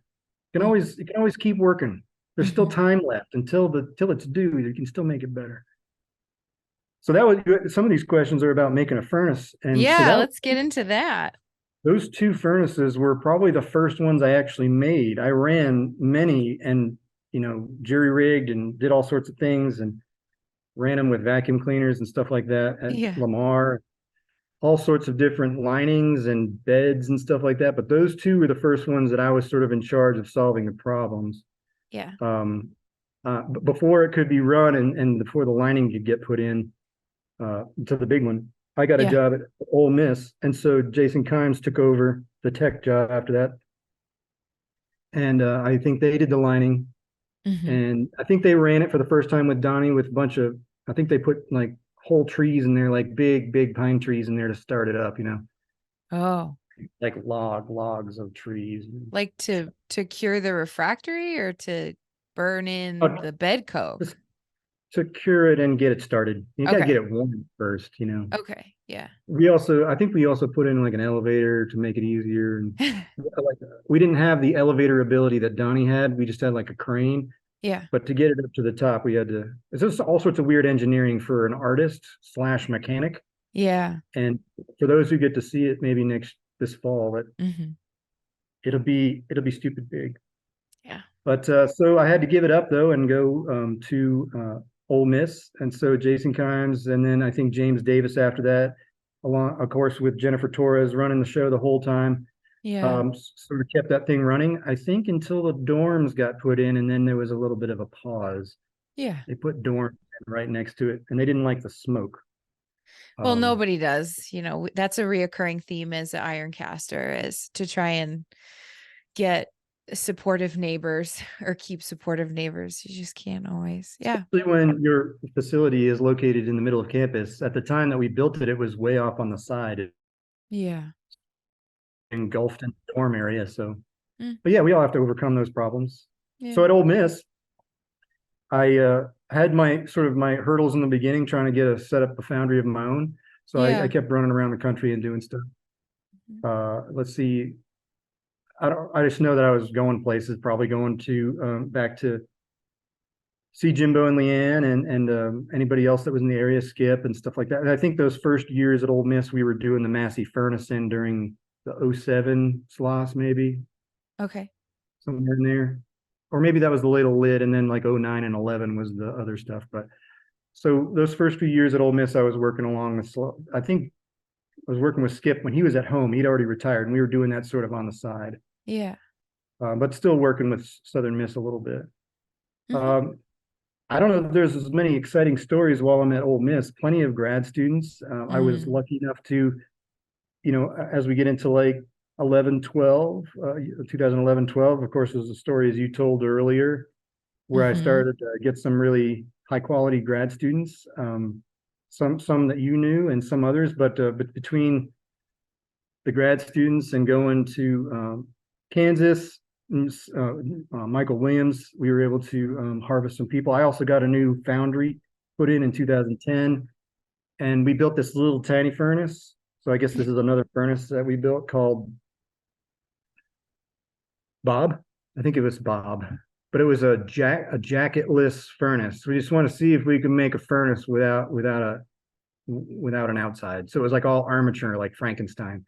You can always keep working. There's still Mm-hmm. time left till it's due. You can still make it better. So that was some of these questions are about making a furnace, and so Yeah, that let's get into that. those two furnaces were probably the first ones I actually made. I ran many and jury rigged and did all sorts of things and ran them with vacuum cleaners and stuff like that at Yeah. Lamar, all sorts of different linings and beds and stuff like that. But those two were the first ones that I was sort of in charge of solving the problems. Yeah. Before it could be run and before the lining could get put in to the big one, I got a Yeah. job at Ole Miss. And so Jason Kimes took over the tech job after that. And I think they did the lining. Mm-hmm. And I think they ran it for the first time with Donnie with a bunch of, I think they put like whole trees in there, like big pine trees in there to start it up, Oh, like logs of trees. like to cure the refractory or to burn in Oh, the bed coke? just to cure it and get it started. You got to get Okay. it warm first. Okay. Yeah. I think we also put in like an elevator to make it easier. And like, we didn't have the elevator ability that Donnie had. We just had like a crane. Yeah. But to get it up to the top, we had to. It's just all sorts of weird engineering for an artist slash mechanic. Yeah. And for those who get to see it, maybe this fall, that Mm-hmm. it'll be stupid big. Yeah. But so I had to give it up though and go to Ole Miss, and so Jason Kimes, and then I think James Davis after that, along of course with Jennifer Torres running the show the whole time. Yeah. Sort of kept that thing running, I think, until the dorms got put in, and then there was a little bit of a pause. Yeah. They put dorms right next to it, and they didn't like the smoke. Well, Um, nobody does. That's a reoccurring theme as an ironcaster is to try and get supportive neighbors or keep supportive neighbors. You just can't always. Yeah. Especially when your facility is located in the middle of campus. At the time that we built it, it was way off on the side. It Yeah. engulfed in the dorm area. So, Mm, but yeah, we all have to overcome those problems. yeah. So at Ole Miss, I had my hurdles in the beginning, trying to set up a foundry of my own. So I Yeah. kept running around the country and doing stuff. Mhm. Let's see. I just know that I was going places, probably going to back to see Jimbo and Leanne and anybody else that was in the area, Skip and stuff like that. And I think those first years at Ole Miss, we were doing the Massey furnace in during the '07 SLOS, maybe Okay. somewhere in there. Or maybe that was the ladle lid, and then like '09 and '11 was the other stuff. But so those first few years at Ole Miss, I was working along I think I was working with Skip when he was at home. He'd already retired, and we were doing that sort of on the side, Yeah. but still working with Southern Miss a little bit. Hmm. Um, I don't know if there's as many exciting stories while I'm at Ole Miss. Plenty of grad students. I was Mm. lucky enough to, as we get into like 11, 12, 2011, 12, of course, there's the stories you told earlier where I Hmm. started to get some really high quality grad students, some that you knew and some others, but between the grad students and going to Kansas, Michael Williams, we were able to harvest some people. I also got a new foundry put in 2010, and we built this little tiny furnace. So I guess this is another furnace that we built called Bob. I think it was Bob, but it was a jacketless furnace. We just want to see if we can make a furnace without an outside. So it was like all armature, like Frankenstein.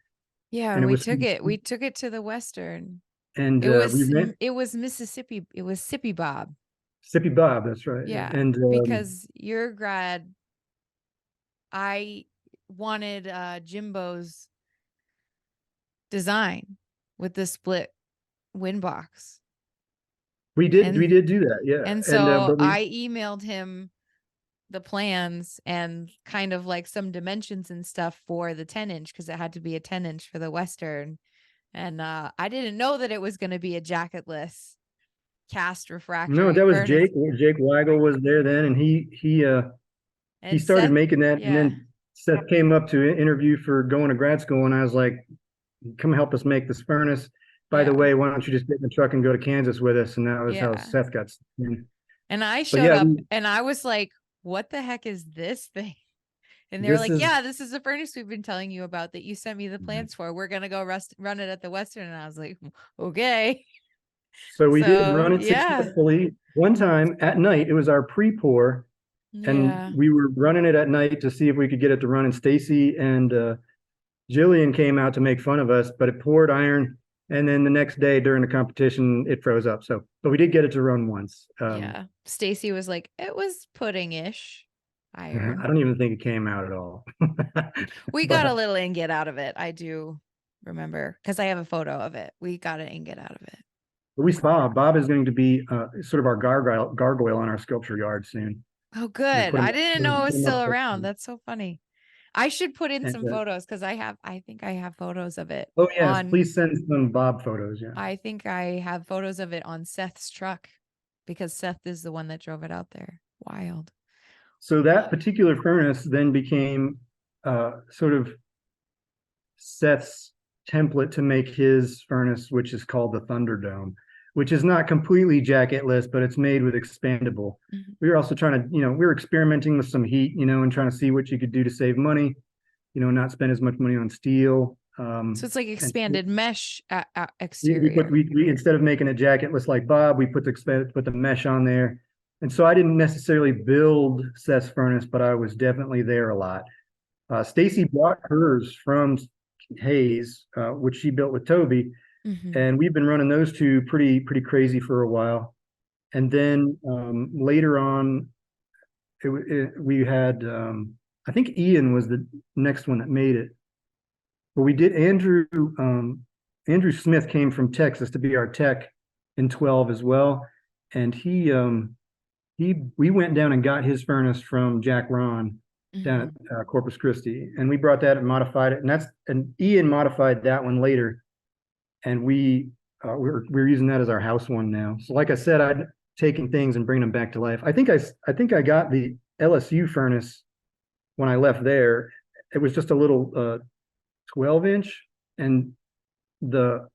Yeah, And and it we was took it. We took it to the Western. and we rent It was Mississippi. It was Sippy Bob. Sippy Bob. That's right. Yeah, And because your grad, I wanted Jimbo's design with the split wind box. we And did do that. Yeah. and And so but we I emailed him the plans and kind of like some dimensions and stuff for the 10-inch because it had to be a 10-inch for the Western. And I didn't know that it was going to be a jacketless cast no, refractory that was furnace. Jake. Jake Weigel was there then, and he And started Seth, making that, and yeah, then Seth came up to interview for going to grad school, and I was like, "Come help us make this furnace. By the yeah, way, why don't you just get in the truck and go to Kansas with us?" And that was how yeah. Seth got in. And I But showed yeah, up and I was like, what the heck is this thing? And they were this like, is yeah, this is the furnace we've been telling you about that you sent me the plans for. We're going to go run it at the Western. And I was like, okay. so we did So, run it yeah. successfully one time at night. It was our pre-pour, and Yeah. we were running it at night to see if we could get it to run. And Stacy and Jillian came out to make fun of us, but it poured iron. And then the next day during the competition, it froze up. So, but we did get it to run once. Yeah. Stacy was like, it was pudding-ish I iron. don't even think it came out at all. We got a But little ingot out of it. I do remember because I have a photo of it. We got an ingot out of it. Bob is going to be sort of our gargoyle on our sculpture yard soon. Oh, We'll good. put him, I didn't know it put was him still up there. around. That's so funny. I should put in And, some photos because I think I have photos of it oh yes, on, please send some Bob photos. Yeah. I think I have photos of it on Seth's truck because Seth is the one that drove it out there. Wild. So that particular furnace then became sort of Seth's template to make his furnace, which is called the Thunderdome, which is not completely jacketless, but it's made with expandable. Mhm. We were also trying to, we were experimenting with some heat, and trying to see what you could do to save money, not spend as much money on steel. So it's like And expanded mesh we put exterior. we instead of making it jacketless like Bob, we put the mesh on there. And so I didn't necessarily build Seth's furnace, but I was definitely there a lot. Stacy bought hers from Hayes, which she built with Toby, Mm-hmm. and we've been running those two pretty crazy for a while. And then later on, we had I think Ian was the next one that made it. But we did Andrew Smith came from Texas to be our tech in 12 as well, and we went down and got his furnace from Jack Ron down at Corpus Christi, and we brought that and modified it, and Ian modified that one later, and we're using that as our house one now. So like I said, I'd taken things and bring them back to life. I think I got the LSU furnace when I left there. It was just a little 12-inch, and the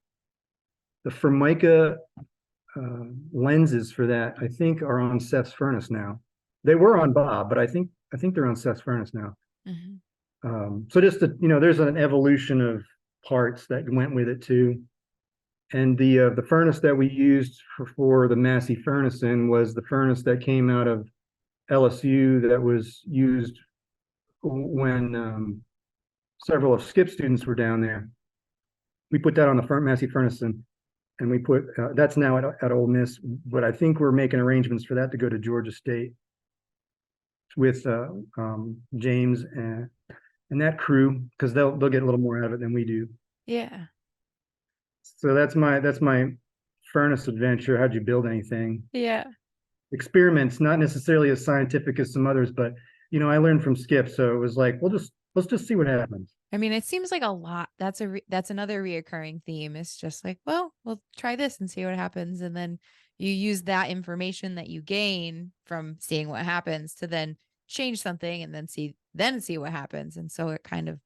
Formica lenses for that I think are on Seth's furnace now. They were on Bob, but I think they're on Seth's furnace now. So just there's an evolution of parts that went with it too. And the furnace that we used for the Massey furnacing was the furnace that came out of LSU that was used when several of Skip's students were down there. We put that on the Massey furnacing, and we put that's now at Ole Miss, but I think we're making arrangements for that to go to Georgia State with James and that crew, because they'll get a little more out of it than we do. Yeah. So that's my furnace adventure. How'd you build anything? Yeah. Experiments, not necessarily as scientific as some others, but I learned from Skip, so it was like, let's just see what happens. I mean, it seems like a lot. That's another reoccurring theme. It's just like, well, we'll try this and see what happens. And then you use that information that you gain from seeing what happens to then change something and then see what happens. And so it kind of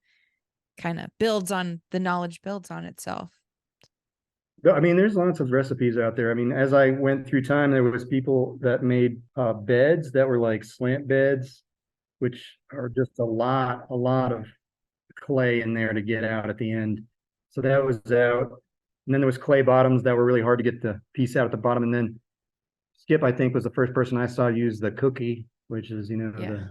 builds on the knowledge builds on itself. I mean, there's lots of recipes out there. I mean, as I went through time, there was people that made beds that were like slant beds, which are just a lot of clay in there to get out at the end. So that was out. And then there was clay bottoms that were really hard to get the piece out at the bottom. And then Skip, I think, was the first person I saw use the cookie, which is, Yeah.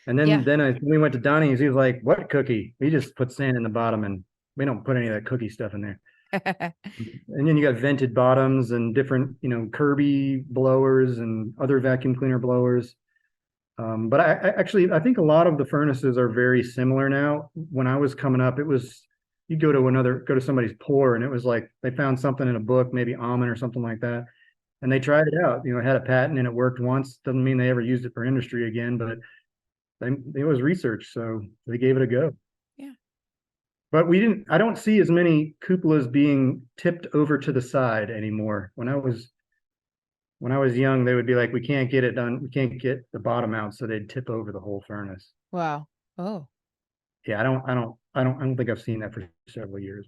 and Yeah. we went to Donnie's, he was like, what cookie? We just put sand in the bottom and we don't put any of that cookie stuff in there. And then you got vented bottoms and different, Kirby blowers and other vacuum cleaner blowers. But I think a lot of the furnaces are very similar now. When I was coming up, it was you go to somebody's pour and it was like they found something in a book, maybe almond or something like that, and they tried it out. It had a patent and it worked once. Doesn't mean they ever used it for industry again, but it was research, so they gave it a go. Yeah. But I don't see as many cupolas being tipped over to the side anymore. When I was young, they would be like, we can't get it done. We can't get the bottom out. So they'd tip over the whole furnace. Wow. Oh, Yeah. I don't think I've seen that for several years.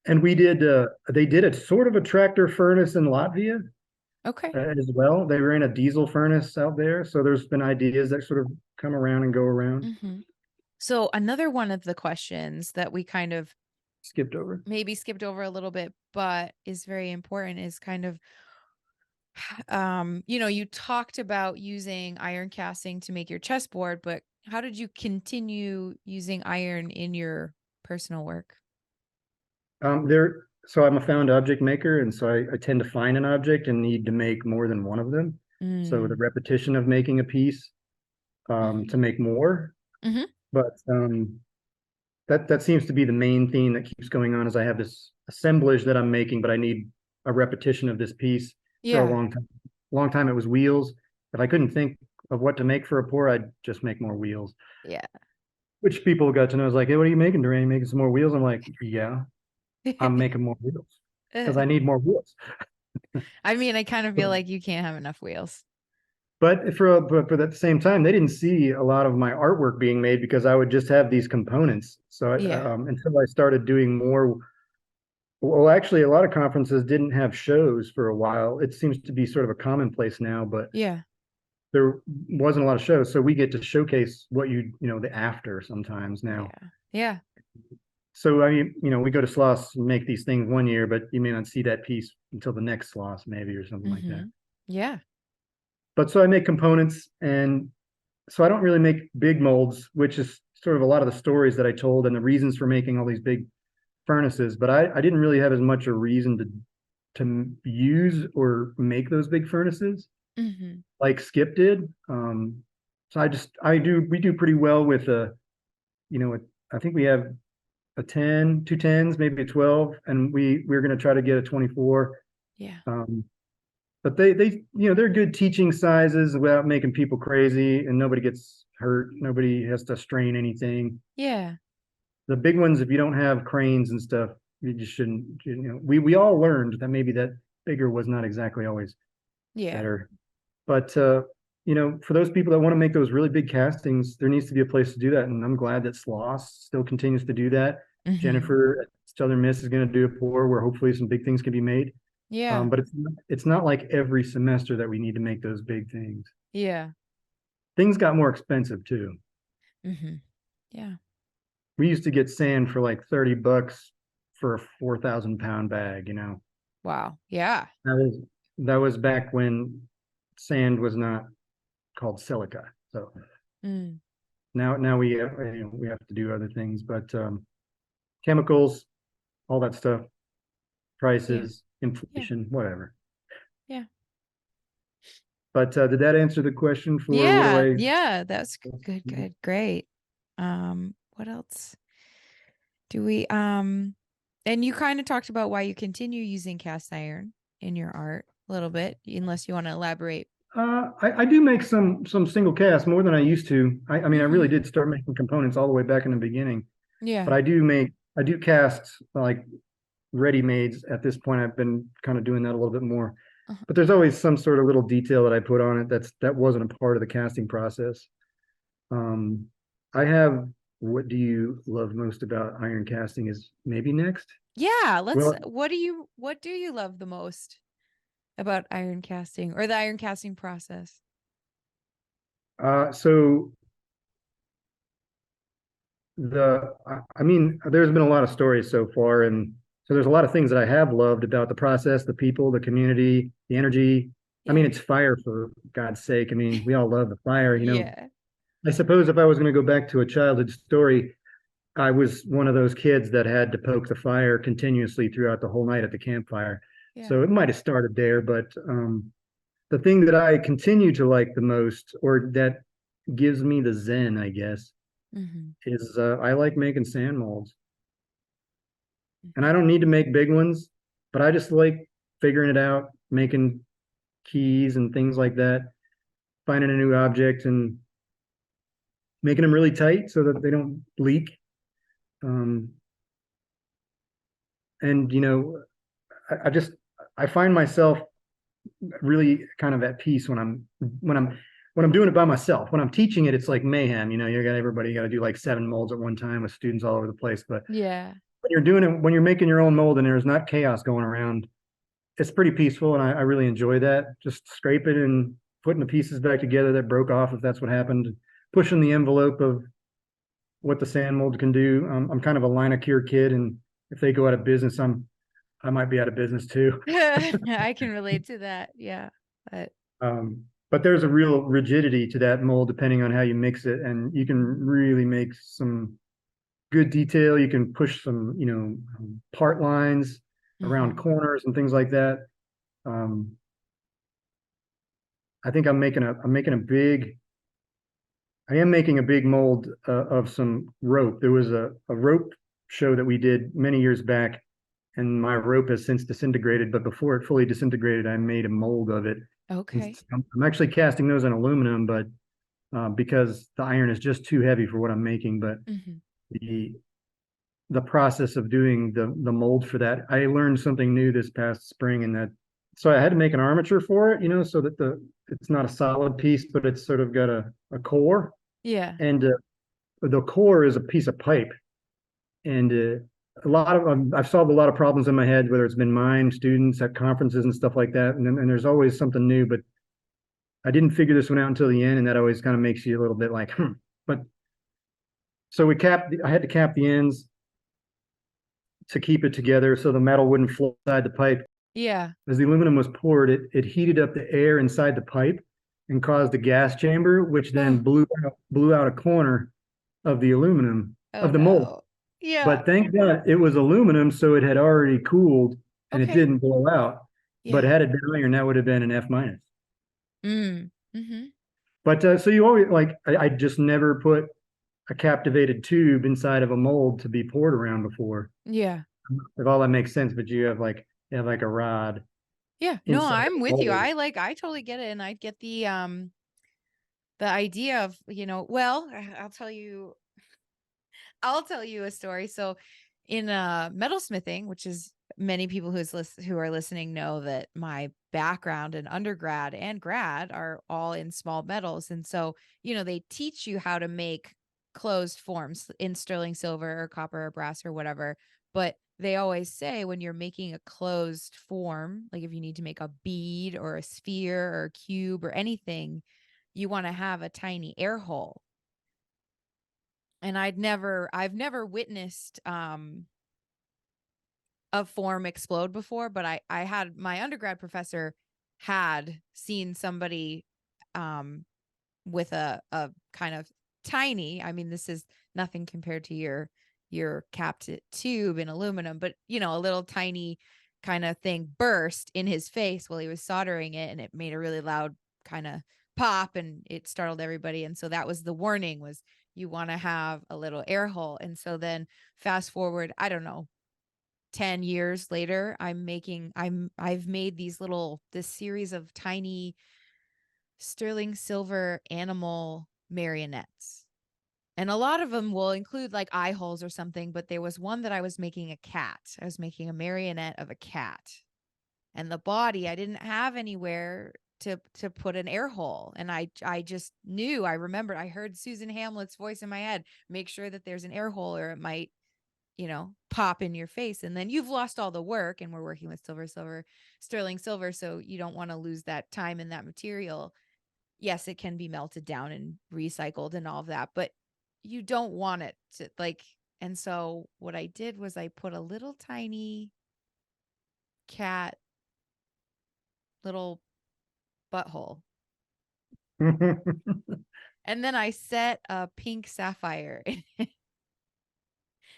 And they did a sort of a tractor furnace in Latvia okay. as well. They ran a diesel furnace out there. So there's been ideas that sort of come around and go around. Mm-hmm. So another one of the questions that we kind of Skipped over. maybe skipped over a little bit, but is very important is kind of, you talked about using iron casting to make your chessboard, but how did you continue using iron in your personal work? So I'm a found object maker, and so I tend to find an object and need to make more than one of them. So the Mm. repetition of making a piece to make more. Mm-hmm. But that seems to be the main theme that keeps going on. Is I have this assemblage that I'm making, but I need a repetition of this piece for a Yeah. long time. Long time it was wheels. If I couldn't think of what to make for a pour, I'd just make more wheels. Yeah. Which people got to know is like, hey, what are you making, Durant? You making some more wheels? I'm like, yeah, I'm making more wheels because I need more wheels. I mean, I kind of feel like you can't have enough wheels. But for that same time, they didn't see a lot of my artwork being made because I would just have these components. So Yeah. until I started doing more, well, actually, a lot of conferences didn't have shows for a while. It seems to be sort of a commonplace now, but Yeah. there wasn't a lot of shows. So we get to showcase what the after sometimes now. Yeah. Yeah. So I mean, we go to Sloss and make these things one year, but you may not see that piece until the next Sloss maybe or something like that. Mm-hmm. Yeah. But so I make components, and so I don't really make big molds, which is sort of a lot of the stories that I told and the reasons for making all these big furnaces. But I didn't really have as much a reason to use or make those big furnaces Mm-hmm. like Skip did. So we do pretty well with I think we have a 10, 2 10s, maybe a 12, and we're going to try to get a 24. Yeah. But they're good teaching sizes without making people crazy, and nobody gets hurt. Nobody has to strain anything. Yeah. The big ones, if you don't have cranes and stuff, you just shouldn't. We all learned that maybe that bigger was not exactly always Yeah. better. But for those people that want to make those really big castings, there needs to be a place to do that, and I'm glad that Sloss still continues to do that. Mm-hmm. Jennifer at Southern Miss is going to do a pour where hopefully some big things can be made. Yeah. But it's not like every semester that we need to make those big things. Yeah. Things got more expensive too. Mm-hmm. Yeah. We used to get sand for like $30 for a 4,000 pound bag. Wow. Yeah. That was back when sand was not called silica. So now we have to do other things, but chemicals, all that stuff, prices, inflation, whatever. Yeah. But did that answer the question for what do Yeah. I? Yeah. That's good. Good. Great. What else do we, and you kind of talked about why you continue using cast iron in your art a little bit, unless you want to elaborate. I do make some single cast more than I used to. I mean, I really Mm-hmm. did start making components all the way back in the beginning, but Yeah. I do cast like ready-mades at this point. I've been kind of doing that a little bit more, Uh-huh. but there's always some sort of little detail that I put on it that wasn't a part of the casting process. I have what do you love most about iron casting is maybe next. Yeah. Well, What do you love the most about iron casting or the iron casting process? so I mean, there's been a lot of stories so far, and so there's a lot of things that I have loved about the process, the people, the community, the energy. I mean, Yeah. it's fire for God's sake. I mean, we all love the fire, you know. Yeah. I suppose if I was going to go back to a childhood story, I was one of those kids that had to poke the fire continuously throughout the whole night at the campfire. Yeah. So it might have started there, but the thing that I continue to like the most, or that gives me the zen, I guess, Mm-hmm. is I like making sand molds. And I Mm-hmm. don't need to make big ones, but I just like figuring it out, making keys and things like that, finding a new object and making them really tight so that they don't leak. Um, and you know, I just I find myself really kind of at peace when I'm when I'm doing it by myself. When I'm teaching it, it's like mayhem. You know, you got everybody got to do like 7 molds at one time with students all over the place. But Yeah. when you're doing it, when you're making your own mold and there's not chaos going around, it's pretty peaceful, and I really enjoy that. Just scrape it and putting the pieces back together that broke off, if that's what happened, pushing the envelope of what the sand mold can do. I'm kind of a line of cure kid, and if they go out of business, I might be out of business too. I can relate to that. Yeah. But But there's a real rigidity to that mold depending on how you mix it, and you can really make some good detail. You can push some, you know, part lines around mm-hmm. corners and things like that. Um, I think I am making a big mold of some rope. There was a rope show that we did many years back, and my rope has since disintegrated. But before it fully disintegrated, I made a mold of it. Okay. I'm actually casting those in aluminum, but because the iron is just too heavy for what I'm making. But Mm-hmm. the the process of doing the mold for that, I learned something new this past spring, and that so I had to make an armature for it, you know, so that the it's not a solid piece, but it's sort of got a core, Yeah. and the core is a piece of pipe, and a lot of I've solved a lot of problems in my head, whether it's been mine, students at conferences and stuff like that, and there's always something new, but I didn't figure this one out until the end, and that always kind of makes you a little bit like, hmm. But so I had to cap the ends to keep it together so the metal wouldn't flow inside the pipe. Yeah. As the aluminum was poured, it heated up the air inside the pipe and caused a gas chamber, which then Oh, blew out a corner of the aluminum oh of the mold. no. Yeah. But thank God it was aluminum, so it had already cooled and it Okay. didn't blow out. But Yeah. had it been iron, that would have been an F minus. Mm. Mm-hmm. But so you always like I just never put a captivated tube inside of a mold to be poured around before. Yeah. If all that makes sense, but you have like a rod Yeah. No, inside I'm the with you. mold. I totally get it. And I get the idea of, well, I'll tell you a story. So in metalsmithing, which is many people who are listening know that my background in undergrad and grad are all in small metals. And so, they teach you how to make closed forms in sterling silver or copper or brass or whatever. But they always say when you're making a closed form, like if you need to make a bead or a sphere or a cube or anything, you want to have a tiny air hole. And I've never witnessed a form explode before, but I had my undergrad professor had seen somebody um with a kind of tiny, I mean, this is nothing compared to your capped tube in aluminum, but a little tiny kind of thing burst in his face while he was soldering it, and it made a really loud kind of pop, and it startled everybody. And so that was the warning, was you want to have a little air hole. And so then fast forward, I don't know, 10 years later, I've made this series of tiny sterling silver animal marionettes. And a lot of them will include like eye holes or something, but there was one that I was making a cat. I was making a marionette of a cat. And the body, I didn't have anywhere to put an air hole. And I just knew, I remembered, I heard Susan Hamlet's voice in my head, make sure that there's an air hole or it might, pop in your face. And then you've lost all the work, and we're working with sterling silver. So you don't want to lose that time and that material. Yes, it can be melted down and recycled and all of that, but you don't want it to like, and so what I did was I put a little tiny cat little butthole, and then I set a pink sapphire in it.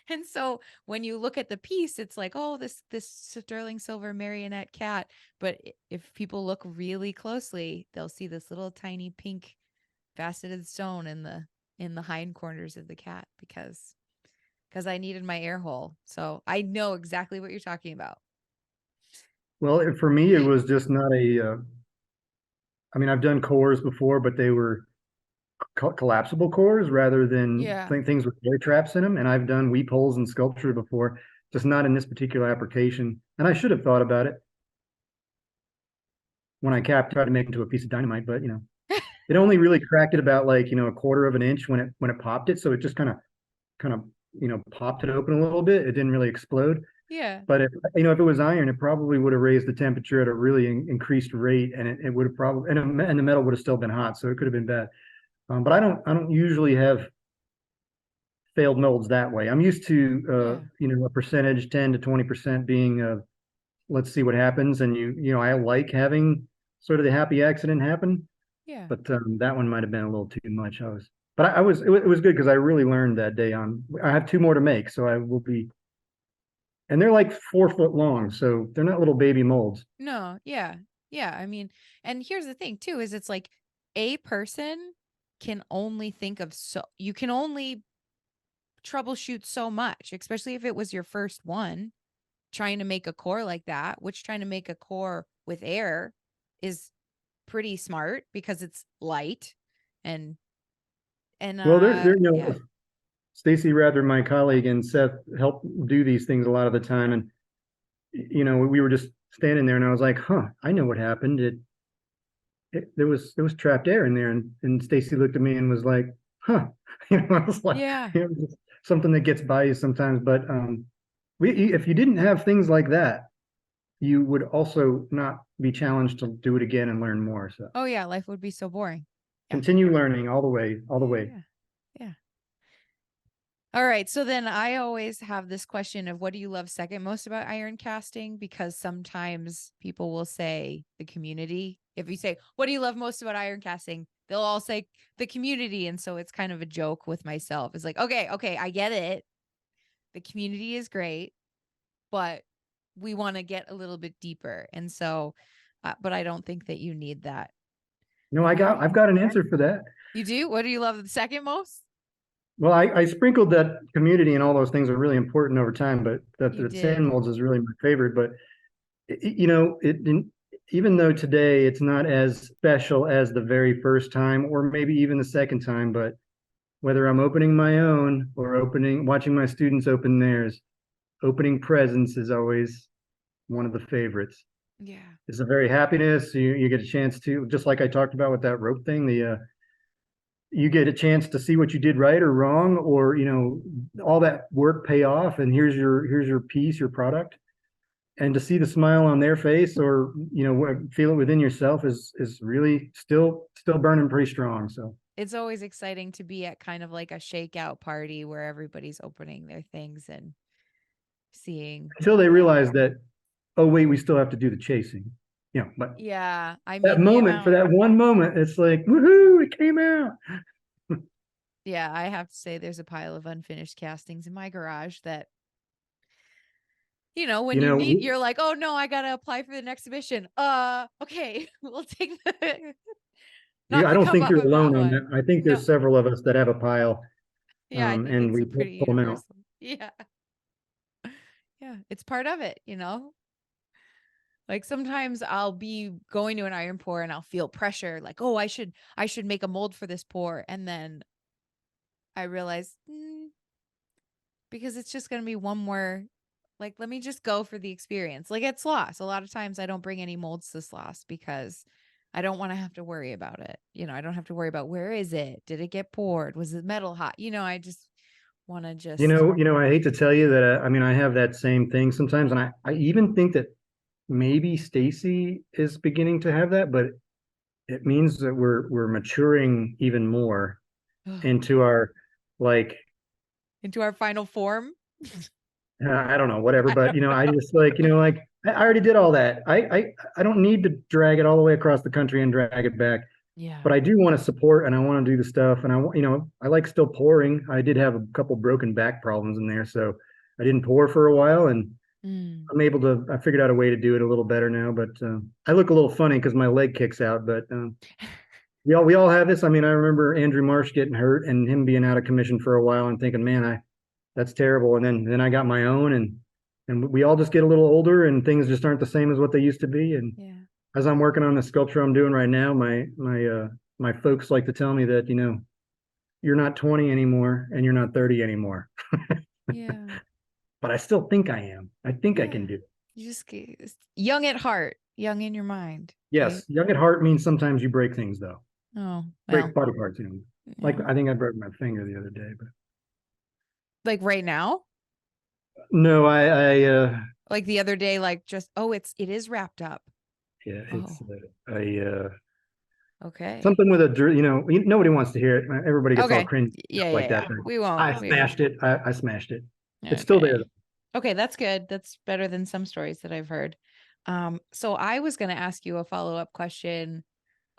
And so when you look at the piece, it's like, oh, this sterling silver marionette cat. But if people look really closely, they'll see this little tiny pink faceted stone in the hind corners of the cat because I needed my air hole. So I know exactly what you're talking about. Well, for me, it was just not a. I mean, I've done cores before, but they were collapsible cores rather than Yeah. things with air traps in them. And I've done weep holes in sculpture before, just not in this particular application. And I should have thought about it when I tried to make it into a piece of dynamite, but it only really cracked it about like a quarter of an inch when it popped it. So it just kind of popped it open a little bit. It didn't really explode. Yeah. But if it was iron, it probably would have raised the temperature at a really increased rate, and it would have probably and the metal would have still been hot, so it could have been bad. But I don't usually have failed molds that way. I'm used to Yeah. a percentage 10 to 20% being let's see what happens, and I like having sort of the happy accident happen, Yeah. but that one might have been a little too much. But it was good because I really learned that day on. I have two more to make, so I will be, and they're like 4 foot long, so they're not little baby molds. No, yeah. Yeah. I mean, and here's the thing too, is it's like a person can only think of you can only troubleshoot so much, especially if it was your first one trying to make a core like that, which trying to make a core with air is pretty smart because it's light and Well, they're yeah. Stacy Rather, my colleague, and Seth help do these things a lot of the time, and we were just standing there, and I was like, "Huh, I know what happened. There was trapped air in there," and Stacy looked at me and was like, "Huh," I was like, Yeah. just something that gets by you sometimes. But if you didn't have things like that, you would also not be challenged to do it again and learn more. So Oh yeah, life would be so boring. Yeah. continue learning all the way, all the Yeah, way. yeah. Yeah. All right. So then I always have this question of what do you love second most about iron casting? Because sometimes people will say the community. If you say, what do you love most about iron casting? They'll all say the community. And so it's kind of a joke with myself. It's like, okay, I get it. The community is great, but we want to get a little bit deeper. And so, but I don't think that you need that. No, I've got an answer for that. You do? What do you love the second most? Well, I sprinkled that community and all those things are really important over time, but You the sand did. molds is really my favorite. But it didn't, even though today it's not as special as the very first time, or maybe even the second time, but whether I'm opening my own or watching my students open theirs, opening presents is always one of the favorites. Yeah. It's a very happiness. You get a chance to, just like I talked about with that rope thing, you get a chance to see what you did right or wrong, or all that work pay off, and here's your piece, your product, and to see the smile on their face, or feel it within yourself, is really still burning pretty strong. So It's always exciting to be at kind of like a shakeout party where everybody's opening their things and seeing. until they realize that, oh wait, we still have to do the chasing, but Yeah, I that mean the moment, for amount. that one moment, it's like, woohoo, it came out. Yeah, I have to say there's a pile of unfinished castings in my garage that when you you know need you're like, "Oh no, I got to apply for the next exhibition." Okay, we'll take the not I the don't come think up you're with that alone on one. that. I think No. there's several of us that have a pile, Yeah, I think and it's we a pretty pull them out. universal. Yeah. Yeah, it's part of it. Like sometimes I'll be going to an iron pour and I'll feel pressure like, "Oh, I should make a mold for this pour." And then I realize because it's just going to be one more like let me just go for the experience. Like at Sloss, a lot of times I don't bring any molds to Sloss because I don't want to have to worry about it. I don't have to worry about where is it? Did it get poured? Was the metal hot? I just want to just I hate to tell you that. I mean, I have that same thing sometimes, and I even think that maybe Stacy is beginning to have that, but it means that we're maturing even more into our like Into our final form. I don't know, whatever. I But don't know. I just like like I already did all that. I don't need to drag it all the way across the country and drag it back. Yeah. But I do want to support and I want to do the stuff. And I want I like still pouring. I did have a couple broken back problems in there, so I didn't pour for a while, and Mm. I'm able to. I figured out a way to do it a little better now. But I look a little funny because my leg kicks out. But we all have this. I mean, I remember Andrew Marsh getting hurt and him being out of commission for a while and thinking, man, that's terrible. And then I got my own, and we all just get a little older and things just aren't the same as what they used to be. And Yeah. as I'm working on the sculpture I'm doing right now, my folks like to tell me that, you're not 20 anymore and you're not 30 anymore. Yeah. But I still think I am. I think I can Yeah. do it. You just young at heart, young in your mind. Right? Yes, young at heart means sometimes you break things though. Oh, well, Break body parts, Like yeah. I think I broke my finger the other day, but Like right now? no, I Like the other day, like just, oh, it is wrapped up. yeah, Oh, it's a okay. something with a nobody wants to hear it. Everybody gets all Okay. cringe Yeah, like yeah, that. yeah. We won't. I smashed it. I smashed it. It's still there. Okay. Okay, that's good. That's better than some stories that I've heard. So I was going to ask you a follow-up question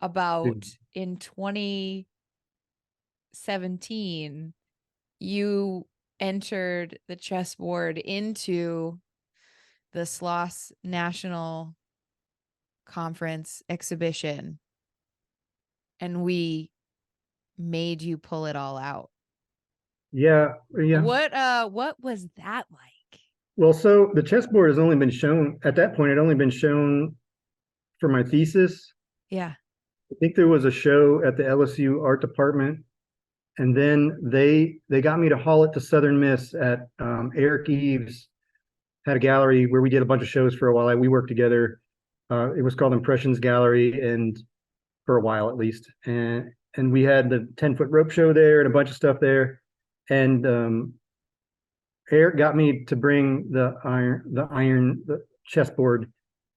about in 2017, you entered the chessboard into the Sloss National Conference exhibition, and we made you pull it all out. Yeah, yeah. What was that like? Well, so the chessboard has only been shown at that point. It only been shown for my thesis. Yeah. I think there was a show at the LSU art department, and then they got me to haul it to Southern Miss at Eric Eves had a gallery where we did a bunch of shows for a while. We worked together. It was called Impressions Gallery, and for a while at least, and we had the 10-foot rope show there and a bunch of stuff there, and Eric got me to bring the chessboard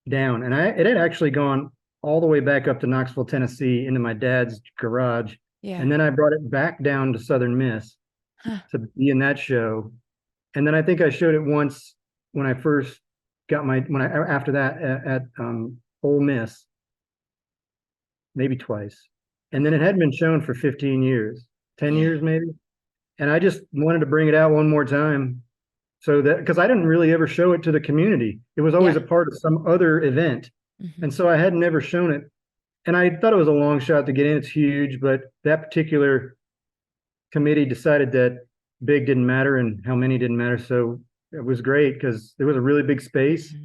down, and it had actually gone all the way back up to Knoxville, Tennessee, into my dad's garage, Yeah. and then I brought it back down to Southern Miss to be in that show, and then I think I showed it once when I first got after that at Ole Miss, maybe twice, and then it had been shown for 15 years, 10 years maybe, and I just wanted to bring it out one more time. So that because I didn't really ever show it to the community. It was always a part of some other event. And so I had never shown it. And I thought it was a long shot to get in. It's huge, but that particular committee decided that big didn't matter and how many didn't matter. So it was great because there was a really big space.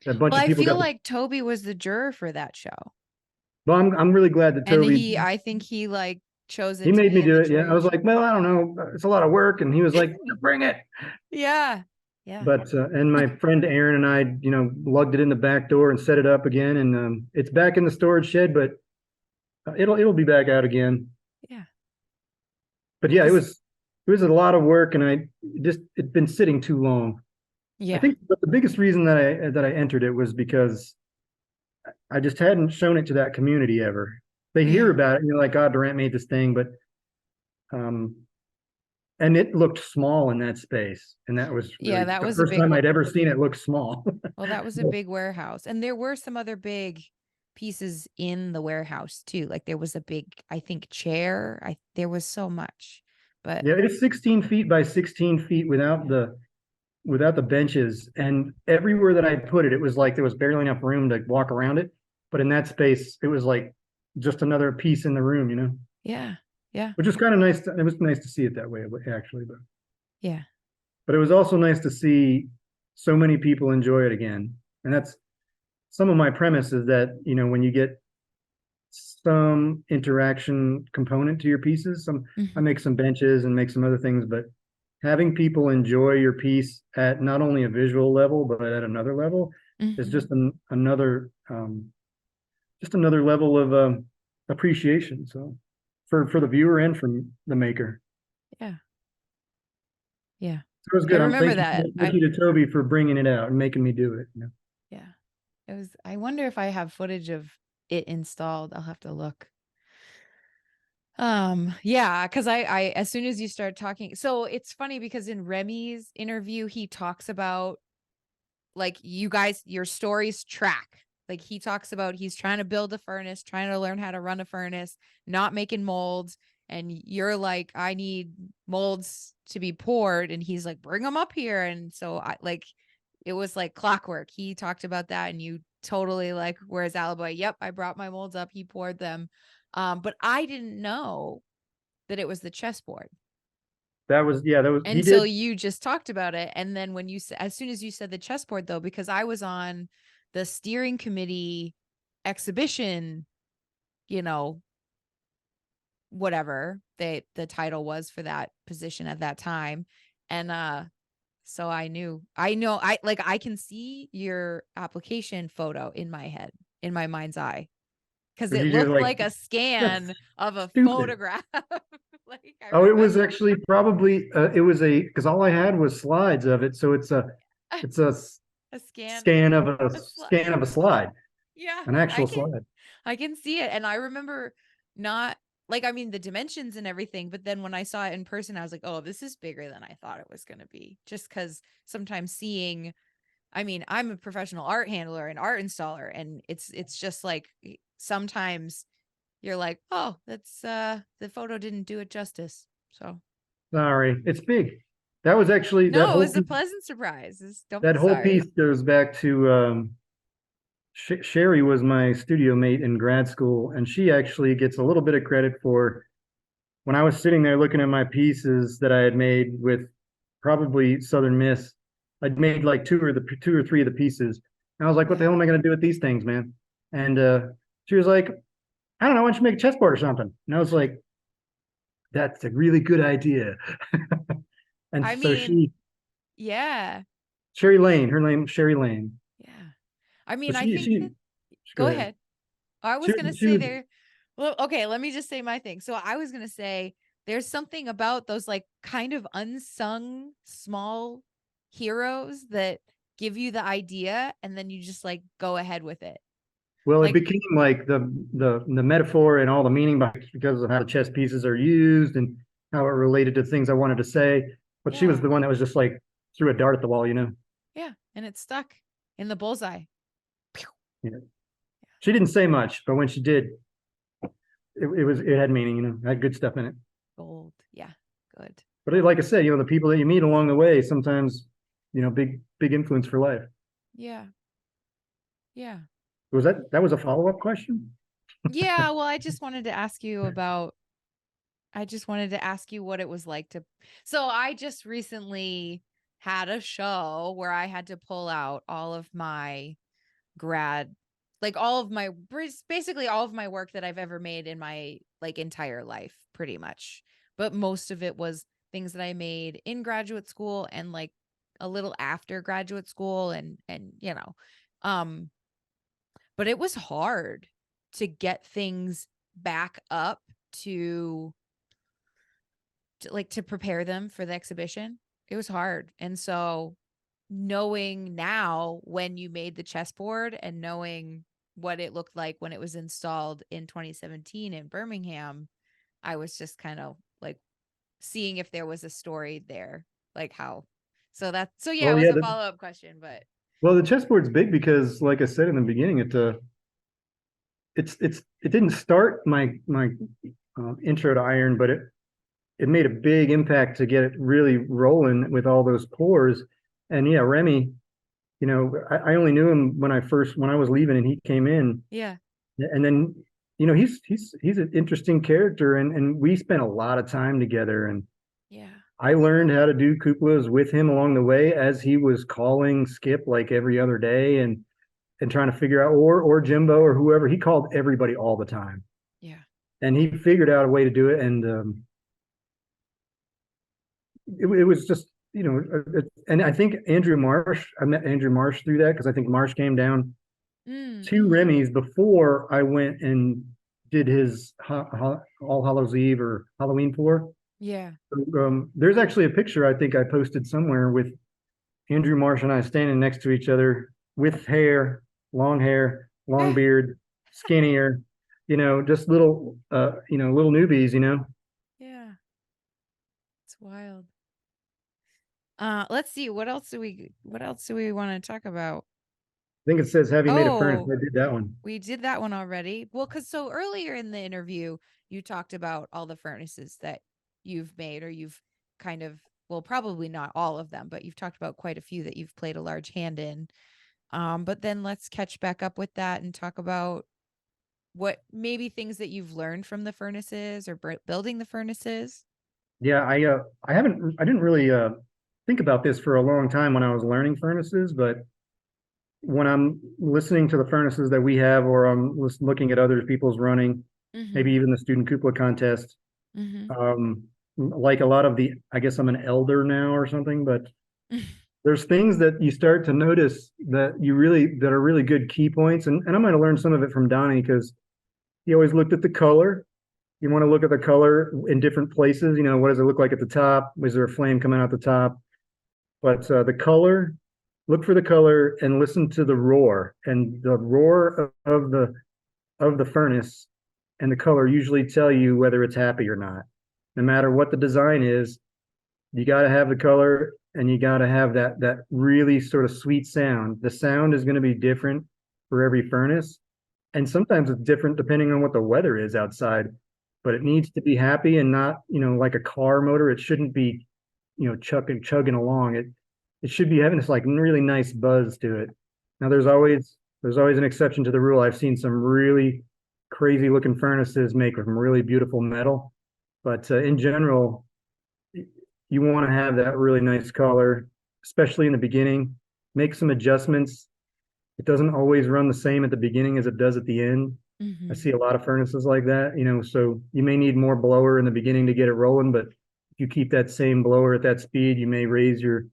A bunch of people I feel like Toby was the juror for that show. Well, I'm really glad that Toby. And I think he like chose it. He made me do it. Yeah, I was like, well, I don't know, it's a lot of work, and he was like, bring it. Yeah. Yeah. But and my friend Aaron and I, lugged it in the back door and set it up again, and it's back in the storage shed, but it'll be back out again. Yeah. But yeah, it was a lot of work, and it'd been sitting too long. Yeah. I think but the biggest reason that I entered it was because I just hadn't shown it to that community ever. They hear about it and you're like, oh, Durant made this thing, but and it looked small in that space. And that was that was the first time I'd ever seen it look small. Well, that was a big warehouse. And there were some other big pieces in the warehouse too. Like there was a big, I think, chair. There was so much. But yeah, it is 16 feet by 16 feet without the benches. And everywhere that I put it, it was like there was barely enough room to walk around it. But in that space, it was like just another piece in the room, Yeah. Yeah. Which was kind of nice. It was nice to see it that way, actually. But yeah. But it was also nice to see so many people enjoy it again. And that's some of my premise is that, when you get some interaction component to your pieces, I make some benches and make some other things, but having people enjoy your piece at not only a visual level, but at another level is just another level of appreciation. So for the viewer and from the maker. Yeah. Yeah. So it was good. I remember that. Thank you to Toby for bringing it out and making me do it. Yeah. It was, I wonder if I have footage of it installed. I'll have to look. Yeah, because I as soon as you start talking, so it's funny because in Remy's interview, he talks about like you guys, your stories track. Like he talks about he's trying to build a furnace, trying to learn how to run a furnace, not making molds. And you're like, I need molds to be poured. And he's like, bring them up here. And so I like, it was like clockwork. He talked about that and you totally like, whereas Alibi, yep, I brought my molds up. He poured them. But I didn't know that it was the chessboard That was he until did. you just talked about it. And then when you as soon as you said the chessboard, though, because I was on the steering committee exhibition, you know, whatever the title was for that position at that time. And so I can see your application photo in my head, in my mind's eye, because But it you just looked like, like a that's scan of a stupid. photograph. Like I Oh, it was remember actually probably it was a because all I had was slides of it, so it's a a scan scan of a a scan of a slide, Yeah, an I actual can slide. I can see it. And I remember not like I mean the dimensions and everything, but then when I saw it in person, I was like, oh, this is bigger than I thought it was gonna be. Just because sometimes seeing, I mean, I'm a professional art handler and art installer, and it's just like sometimes you're like, oh, that's the photo didn't do it justice. So Sorry, it's big. That was actually no, it was a pleasant surprise. Don't that be whole sorry. piece goes back to Sherry was my studio mate in grad school, and she actually gets a little bit of credit for when I was sitting there looking at my pieces that I had made with probably Southern Miss. I'd made like two or three of the pieces. And I was like, what the Yeah. hell am I going to do with these things, man? And she was like, I don't know, why don't you make a chessboard or something? And I was like, that's a really good idea. And I so mean, she, yeah. Sherry Lane, her name Sherry Lane. Yeah. I So mean, I think that go go ahead. ahead. I was gonna She say was there. Well, okay, let me just say my thing. So I was gonna say there's something about those like kind of unsung small heroes that give you the idea and then you just like go ahead with it. well, it Like, became like the metaphor and all the meaning behind it because of how the chess pieces are used and how it related to things I wanted to say. But she was yeah, the one that was just like threw a dart at the wall, you know. yeah, and it's stuck in the bullseye. Pew. You know. She didn't say much, but when she did, it had meaning, you know, it had good stuff in it. Gold. Yeah, good. But like I said, you know, the people that you meet along the way sometimes, you know, big influence for life. Yeah, yeah. Was that was a follow-up question? Yeah, well, I just wanted to ask you what it was like to. So I just recently had a show where I had to pull out all of my grad, like all of my, basically all of my work that I've ever made in my like entire life, pretty much. But most of it was things that I made in graduate school and like a little after graduate school and um, but it was hard to get things back up to to prepare them for the exhibition. It was hard. And so knowing now when you made the chessboard and knowing what it looked like when it was installed in 2017 in Birmingham, I was just kind of like seeing if there was a story there, like how. So yeah, it Well, was yeah, a follow-up question, but well, the chessboard's big because, like I said in the beginning, it didn't start my intro to iron, but it made a big impact to get it really rolling with all those pours. And yeah, Remy, you know, I only knew him when I was leaving, and he came in, yeah. and then you know he's an interesting character, and we spent a lot of time together, and Yeah. I learned how to do cupolas with him along the way as he was calling Skip like every other day, and trying to figure out or Jimbo or whoever he called everybody all the time, Yeah. and he figured out a way to do it, and it was just you know, and I think I met Andrew Marsh through that because I think Marsh came down two Mm-hmm. Remy's before I went and did his All Hallows Eve or Halloween pour. Yeah. There's actually a picture I think I posted somewhere with Andrew Marsh and I standing next to each other with hair, long beard, skinnier. just little, little newbies, Yeah. It's wild. Let's see. What else do we want to talk about? I think it says, have you made a furnace? Oh, I did that one. we did that one already. Well, because so earlier in the interview, you talked about all the furnaces that you've made, or you've kind of, well, probably not all of them, but you've talked about quite a few that you've played a large hand in. But then let's catch back up with that and talk about what maybe things that you've learned from the furnaces or building the furnaces. Yeah, I didn't really think about this for a long time when I was learning furnaces, but when I'm listening to the furnaces that we have, or I'm looking at other people's running, maybe Mm-hmm. even the student cupola contest, Mm-hmm. um, like a lot of I guess I'm an elder now or something, but there's things that you start to notice that are really good key points. And I might have learned some of it from Donnie because he always looked at the color. You want to look at the color in different places. What does it look like at the top? Is there a flame coming out the top? But the color, look for the color and listen to the roar. And the roar of the furnace and the color usually tell you whether it's happy or not. No matter what the design is, you got to have the color and you got to have that really sort of sweet sound. The sound is going to be different for every furnace, and sometimes it's different depending on what the weather is outside. But it needs to be happy and not, like a car motor. It shouldn't be, chugging along. It should be having this like really nice buzz to it. Now there's always an exception to the rule. I've seen some really crazy looking furnaces make some really beautiful metal, but in general, you want to have that really nice color, especially in the beginning. Make some adjustments. It doesn't always run the same at the beginning as it does at the end. I Mm-hmm. see a lot of furnaces like that, so you may need more blower in the beginning to get it rolling, but if you keep that same blower at that speed, you may raise your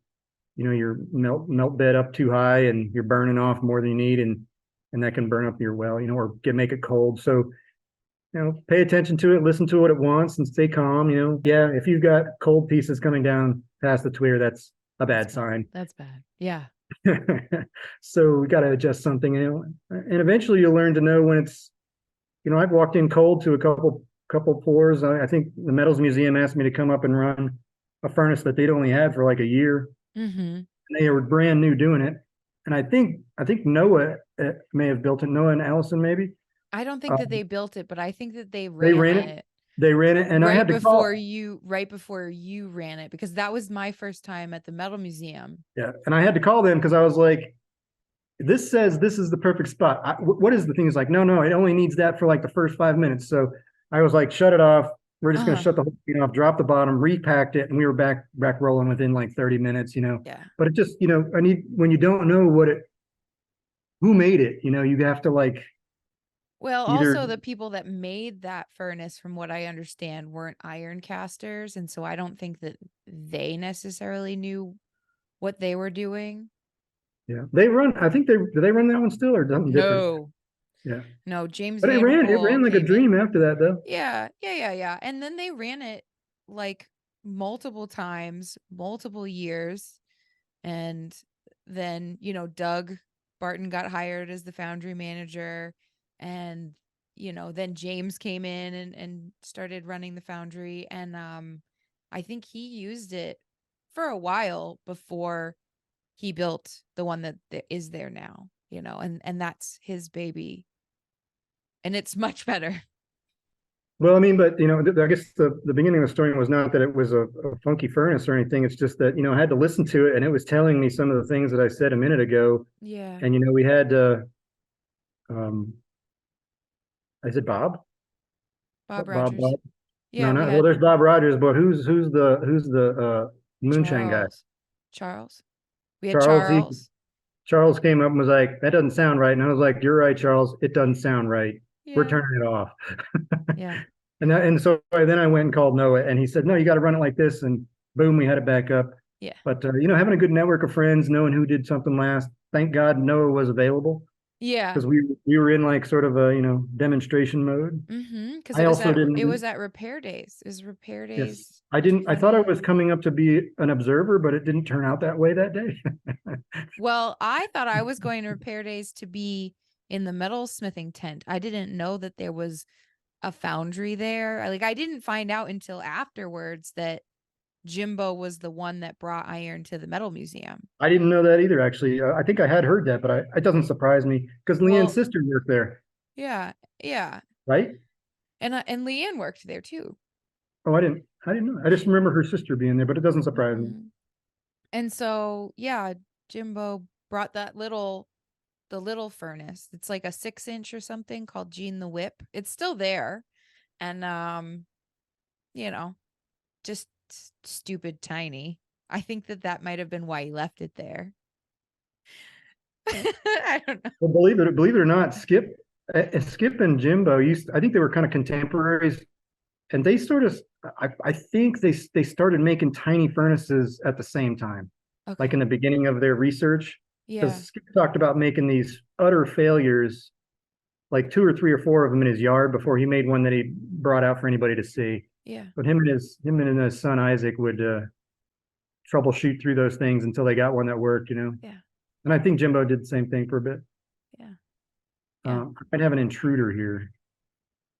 melt bed up too high and you're burning off more than you need, and that can burn up your well, or make it cold. So pay attention to it, listen to what it wants, and stay calm. Yeah, if you've got cold pieces coming down past the tweer, that's a That's bad bad. sign. That's bad. Yeah. So we got to adjust something, and eventually you'll learn to know when it's. I've walked in cold to a couple pours. I think the Metals Museum asked me to come up and run a furnace that they'd only had for like a year. Mm-hmm. And they were brand new doing it, and I think Noah may have built it. Noah and Allison maybe. I don't think that Um, they built it, but I think that they they ran ran it. it They ran it, and I had to call. right before you ran it, because that was my first time at the Metal Museum. Yeah, and I had to call them because I was like, "This says this is the perfect spot. What is the thing?" He's like, "No, no, it only needs that for like the first 5 minutes." So I was like, "Shut it off. We're just going to Uh-huh. shut the whole thing off, drop the bottom, repacked it, and we were back rolling within like 30 minutes." Yeah. But it just, I need when you don't know who made it, you have to like Well, either. also the people that made that furnace, from what I understand, weren't iron casters, and so I don't think that they necessarily knew what they were doing. Yeah, they run. I think do they run that one still or something different? No. Yeah, No, James but it Vanderpool ran like a came in. dream after that though. Yeah, yeah, yeah, yeah. And then they ran it like multiple times, multiple years. And then, Doug Barton got hired as the foundry manager. And, then James came in and started running the foundry. And I think he used it for a while before he built the one that is there now, and that's his baby. And it's much better. Well, I mean, but I guess the beginning of the story was not that it was a funky furnace or anything. It's just that I had to listen to it, and it was telling me some of the things that I said a minute ago. Yeah. And we had um, is it Bob? Bob Bob? Rogers. No, Yeah, we not well. had There's Bob Rogers, but who's the moonshine guy? Charles. Charles. We had Charles. Charles. Charles came up and was like, "That doesn't sound right," and I was like, "You're right, Charles. It doesn't sound right. We're Yeah. turning it off." Yeah. And so then I went and called Noah, and he said, "No, you got to run it like this." And boom, we had it back up. Yeah. But having a good network of friends, knowing who did something last. Thank God Noah was available Yeah. because we were in like sort of a demonstration mode. Mm-hmm. Because I also it didn't. was at repair days. It was repair Yes, days I didn't. I thought I 20. was coming up to be an observer, but it didn't turn out that way that day. Well, I thought I was going to repair days to be in the metalsmithing tent. I didn't know that there was a foundry there. Like, I didn't find out until afterwards that Jimbo was the one that brought iron to the metal museum. I didn't know that either, actually. I think I had heard that, but it doesn't surprise me because Leanne's Well, sister worked there, yeah, yeah. right? And Leanne worked there too. Oh, I didn't know. I just remember her sister being there, but it doesn't surprise me. Mhm. And so, yeah, Jimbo brought the little furnace. It's like a 6-inch or something called Gene the Whip. It's still there. And, you know, just stupid tiny. I think that might have been why he left it there. I don't know. Well, believe it or not, Skip and Jimbo I think they were kind of contemporaries, and they sort of, I think they started making tiny furnaces at the same time, like in Okay. the beginning of their research, Yeah. because Skip talked about making these utter failures, like two or three or four of them in his yard before he made one that he brought out for anybody to see. Yeah. But him and his son Isaac would troubleshoot through those things until they got one that worked, you know. Yeah. And I think Jimbo did the same thing for a bit. Yeah. Yeah. I might have an intruder here.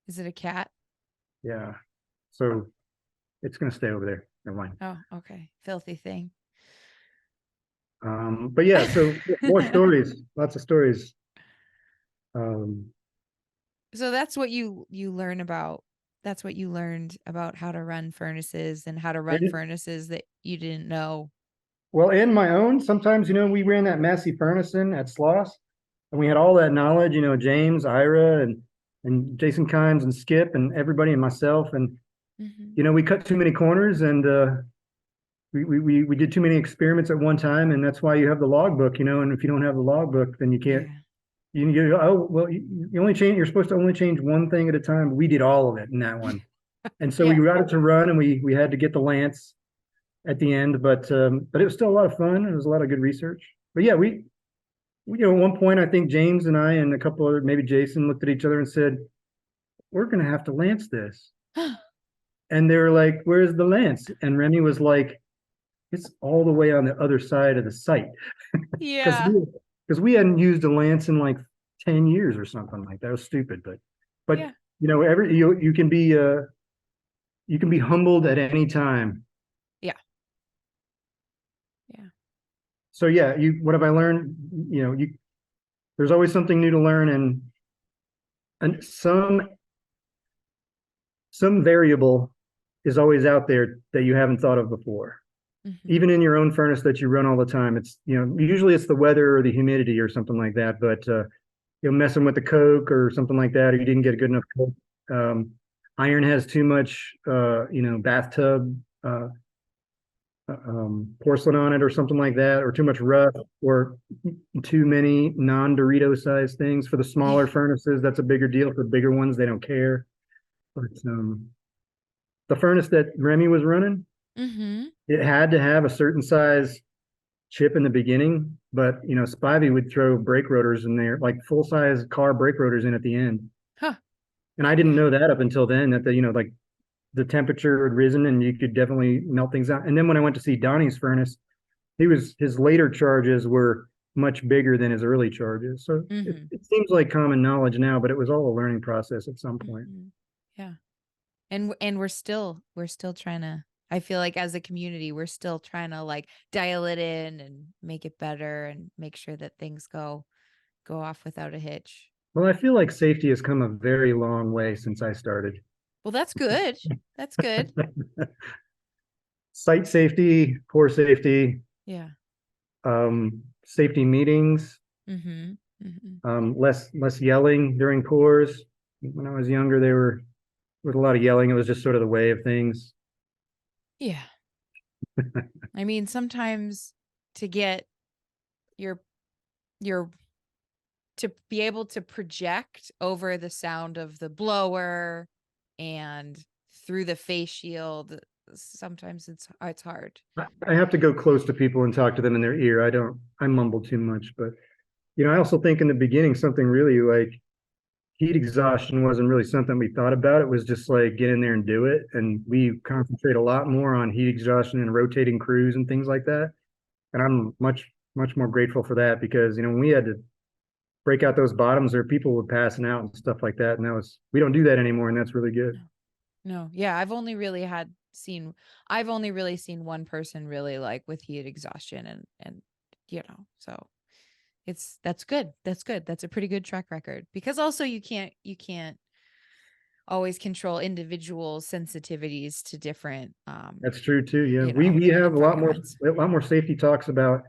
Is it a cat? Yeah. So it's going to stay over there. Never mind. Oh, okay. Filthy thing. But yeah, so more stories, lots of stories. Um, So that's what you learn about. That's what you learned about how to run furnaces and how to run and, furnaces that you didn't know. well, and my own, sometimes, you know, we ran that Massey furnace in at Sloss, and we had all that knowledge, you know, James, Ira, and Jason Kimes and Skip and everybody and myself. And, Mm-hmm. you know, we cut too many corners and we did too many experiments at one time. And that's why you have the logbook, you know, and if you don't have the logbook, then you can't, Yeah. you oh, well, you only change, you're supposed to only change one thing at a time. We did all of it in that one. And so we Yeah. got it to run and we had to get the lance at the end, but it was still a lot of fun. It was a lot of good research. But yeah, you know, at one point, I think James and I and a couple other, maybe Jason, looked at each other and said, "We're going to have to lance this." And they were like, "Where's the lance?" And Remy was like, "It's all the way on the other side of the site," because Yeah. we hadn't used a lance in like 10 years or something like that. It was stupid, but Yeah. you know, you can be humbled at any time. Yeah. Yeah. So yeah, what have I learned? You know, there's always something new to learn, and some variable is always out there that you haven't thought of before. Mm-hmm. Even in your own furnace that you run all the time, it's, you know, usually it's the weather or the humidity or something like that. But you're messing with the coke or something like that, or you didn't get a good enough coke. Iron has too much, you know, bathtub porcelain on it or something like that, or too much rust, or too many non-Dorito sized things. For the smaller furnaces, that's a bigger deal. For bigger ones, they don't care. But the furnace that Remy was running, Mm-hmm. it had to have a certain size chip in the beginning, but you know, Spivey would throw brake rotors in there, like full size car brake rotors in at the end. Huh. And I didn't know that up until then, that you know, like the temperature had risen and you could definitely melt things out. And then when I went to see Donnie's furnace, his later charges were much bigger than his early charges. So Mm-hmm. it seems like common knowledge now, but it was all a learning process at some point. Mm-hmm. Yeah. And we're still trying to, I feel like as a community, we're still trying to like dial it in and make it better and make sure that things go off without a hitch. Well, I feel like safety has come a very long way since I started. Well, that's good. That's good. Site safety, core safety, Yeah. safety meetings, Mm-hmm. Mm-hmm. less yelling during pours. When I was younger, there was a lot of yelling. It was just sort of the way of things. Yeah. I mean, sometimes to get your your to be able to project over the sound of the blower and through the face shield, sometimes it's hard. I have to go close to people and talk to them in their ear. I mumble too much, but you know, I also think in the beginning something really like heat exhaustion wasn't really something we thought about. It was just like get in there and do it. And we concentrate a lot more on heat exhaustion and rotating crews and things like that. And I'm much more grateful for that, because, you know, when we had to break out those bottoms, or people were passing out and stuff like that. And we don't do that anymore, and that's really good. No. Yeah. I've only really seen one person really like with heat exhaustion and, so that's good. That's good. That's a pretty good track record, because also you can't always control individual sensitivities to different, That's true too. Yeah, we have a lot more safety talks about,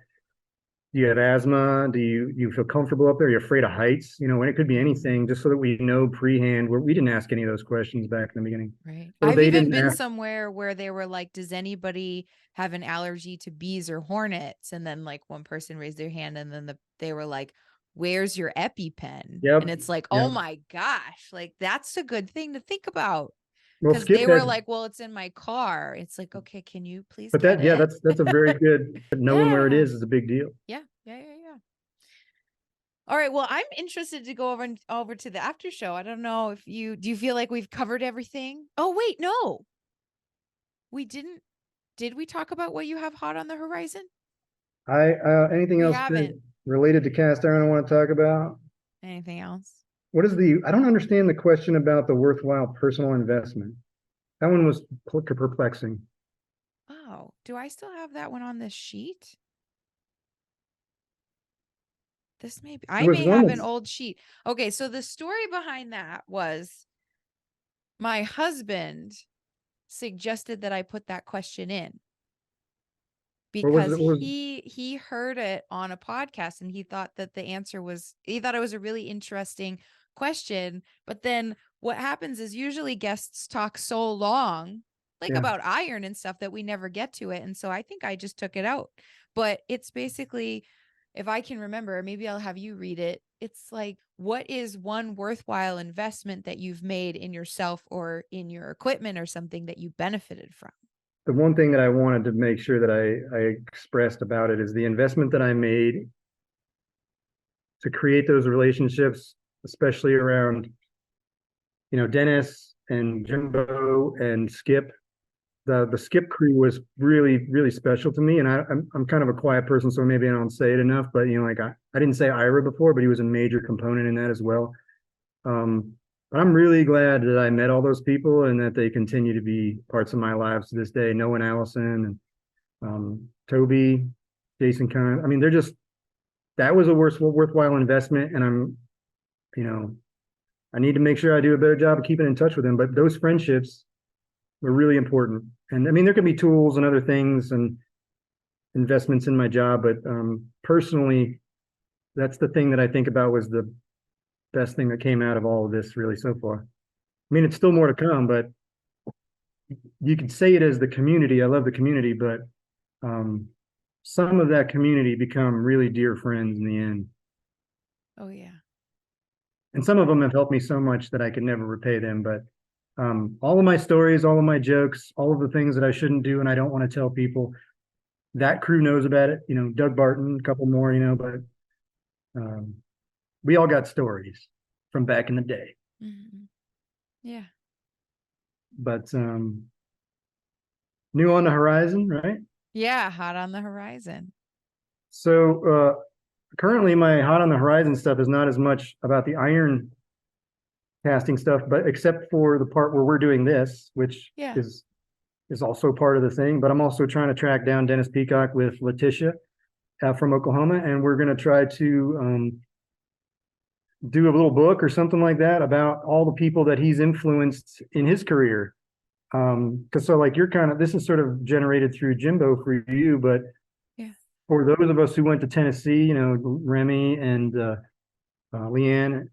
do you have asthma? Do you feel comfortable up there? You're afraid of heights? And it could be anything, just so that we know prehand. We didn't ask any of those questions back in the beginning. Right. Or I've they even didn't been ask. somewhere where they were like, does anybody have an allergy to bees or hornets? And then like one person raised their hand, and then they were like, where's your EpiPen? Yep. And it's like, oh Yep. my gosh, like that's a good thing to think about. Well, Because Skip they were had, like, well, it's in my car. It's like, okay, can you please but get yeah, it? that's a very good, knowing where it Yeah. is a big deal. Yeah. Yeah. Yeah. Yeah. All right. Well, I'm interested to go over to the after show. I don't know if do you feel like we've covered everything? Oh, wait, no. We didn't. Did we talk about what you have hot on the horizon? Anything We else haven't. related to cast iron I want to talk about? Anything else? I don't understand the question about the worthwhile personal investment. That one was perplexing. Oh, do I still have that one on this sheet? There I was may one have an that's, old sheet. Okay, so the story behind that was my husband suggested that I put that question in what was because it was he heard it on a podcast, and he thought it was a really interesting question. But then what happens is usually guests talk so long, like yeah. about iron and stuff, that we never get to it. And so I think I just took it out. But it's basically, if I can remember, maybe I'll have you read it. It's like, what is one worthwhile investment that you've made in yourself or in your equipment or something that you benefited from? The one thing that I wanted to make sure that I expressed about it is the investment that I made to create those relationships, especially around, Dennis and Jimbo and Skip. The Skip crew was really, really special to me. And I'm kind of a quiet person, so maybe I don't say it enough, but like I didn't say Ira before, but he was a major component in that as well. But I'm really glad that I met all those people and that they continue to be parts of my lives to this day. Noah and Allison and Toby, Jason Kahn. I mean, that was a worthwhile investment. And I need to make sure I do a better job of keeping in touch with them. But those friendships were really important. And I mean, there can be tools and other things and investments in my job, but personally, that's the thing that I think about was the best thing that came out of all of this really so far. I mean, it's still more to come, but you could say it as the community. I love the community, but some of that community become really dear friends in the end. Oh, yeah. And some of them have helped me so much that I could never repay them. But all of my stories, all of my jokes, all of the things that I shouldn't do and I don't want to tell people, that crew knows about it. Doug Barton, a couple more, but we all got stories from back in the day. Mm-hmm. Yeah. But new on the horizon, right? Yeah, hot on the horizon. So currently my hot on the horizon stuff is not as much about the iron casting stuff, but except for the part where we're doing this, which Yeah. is also part of the thing. But I'm also trying to track down Dennis Peacock with Letitia from Oklahoma, and we're going to try to do a little book or something like that about all the people that he's influenced in his career. Because so like this is sort of generated through Jimbo for you, but Yeah. for those of us who went to Tennessee, Remy and Leanne,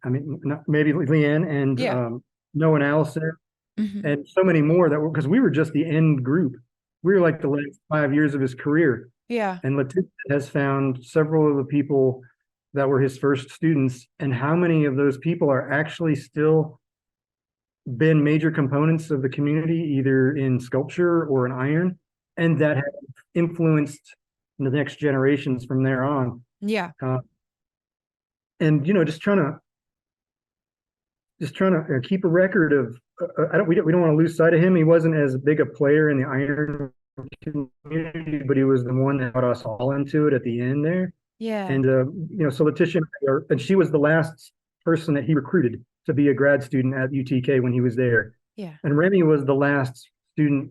maybe Leanne and Yeah. Noah and Allison Mm-hmm. and so many more because we were just the end group. We were like the last 5 years of his career. Yeah. And Letitia has found several of the people that were his first students, and how many of those people are actually still been major components of the community, either in sculpture or in iron, and that have influenced the next generations from there on. Yeah. And just trying to keep a record of. We don't want to lose sight of him. He wasn't as big a player in the iron community, but he was the one that brought us all into it at the end there. Yeah. And so Letitia, and she was the last person that he recruited to be a grad student at UTK when he was there. Yeah. And Remy was the last student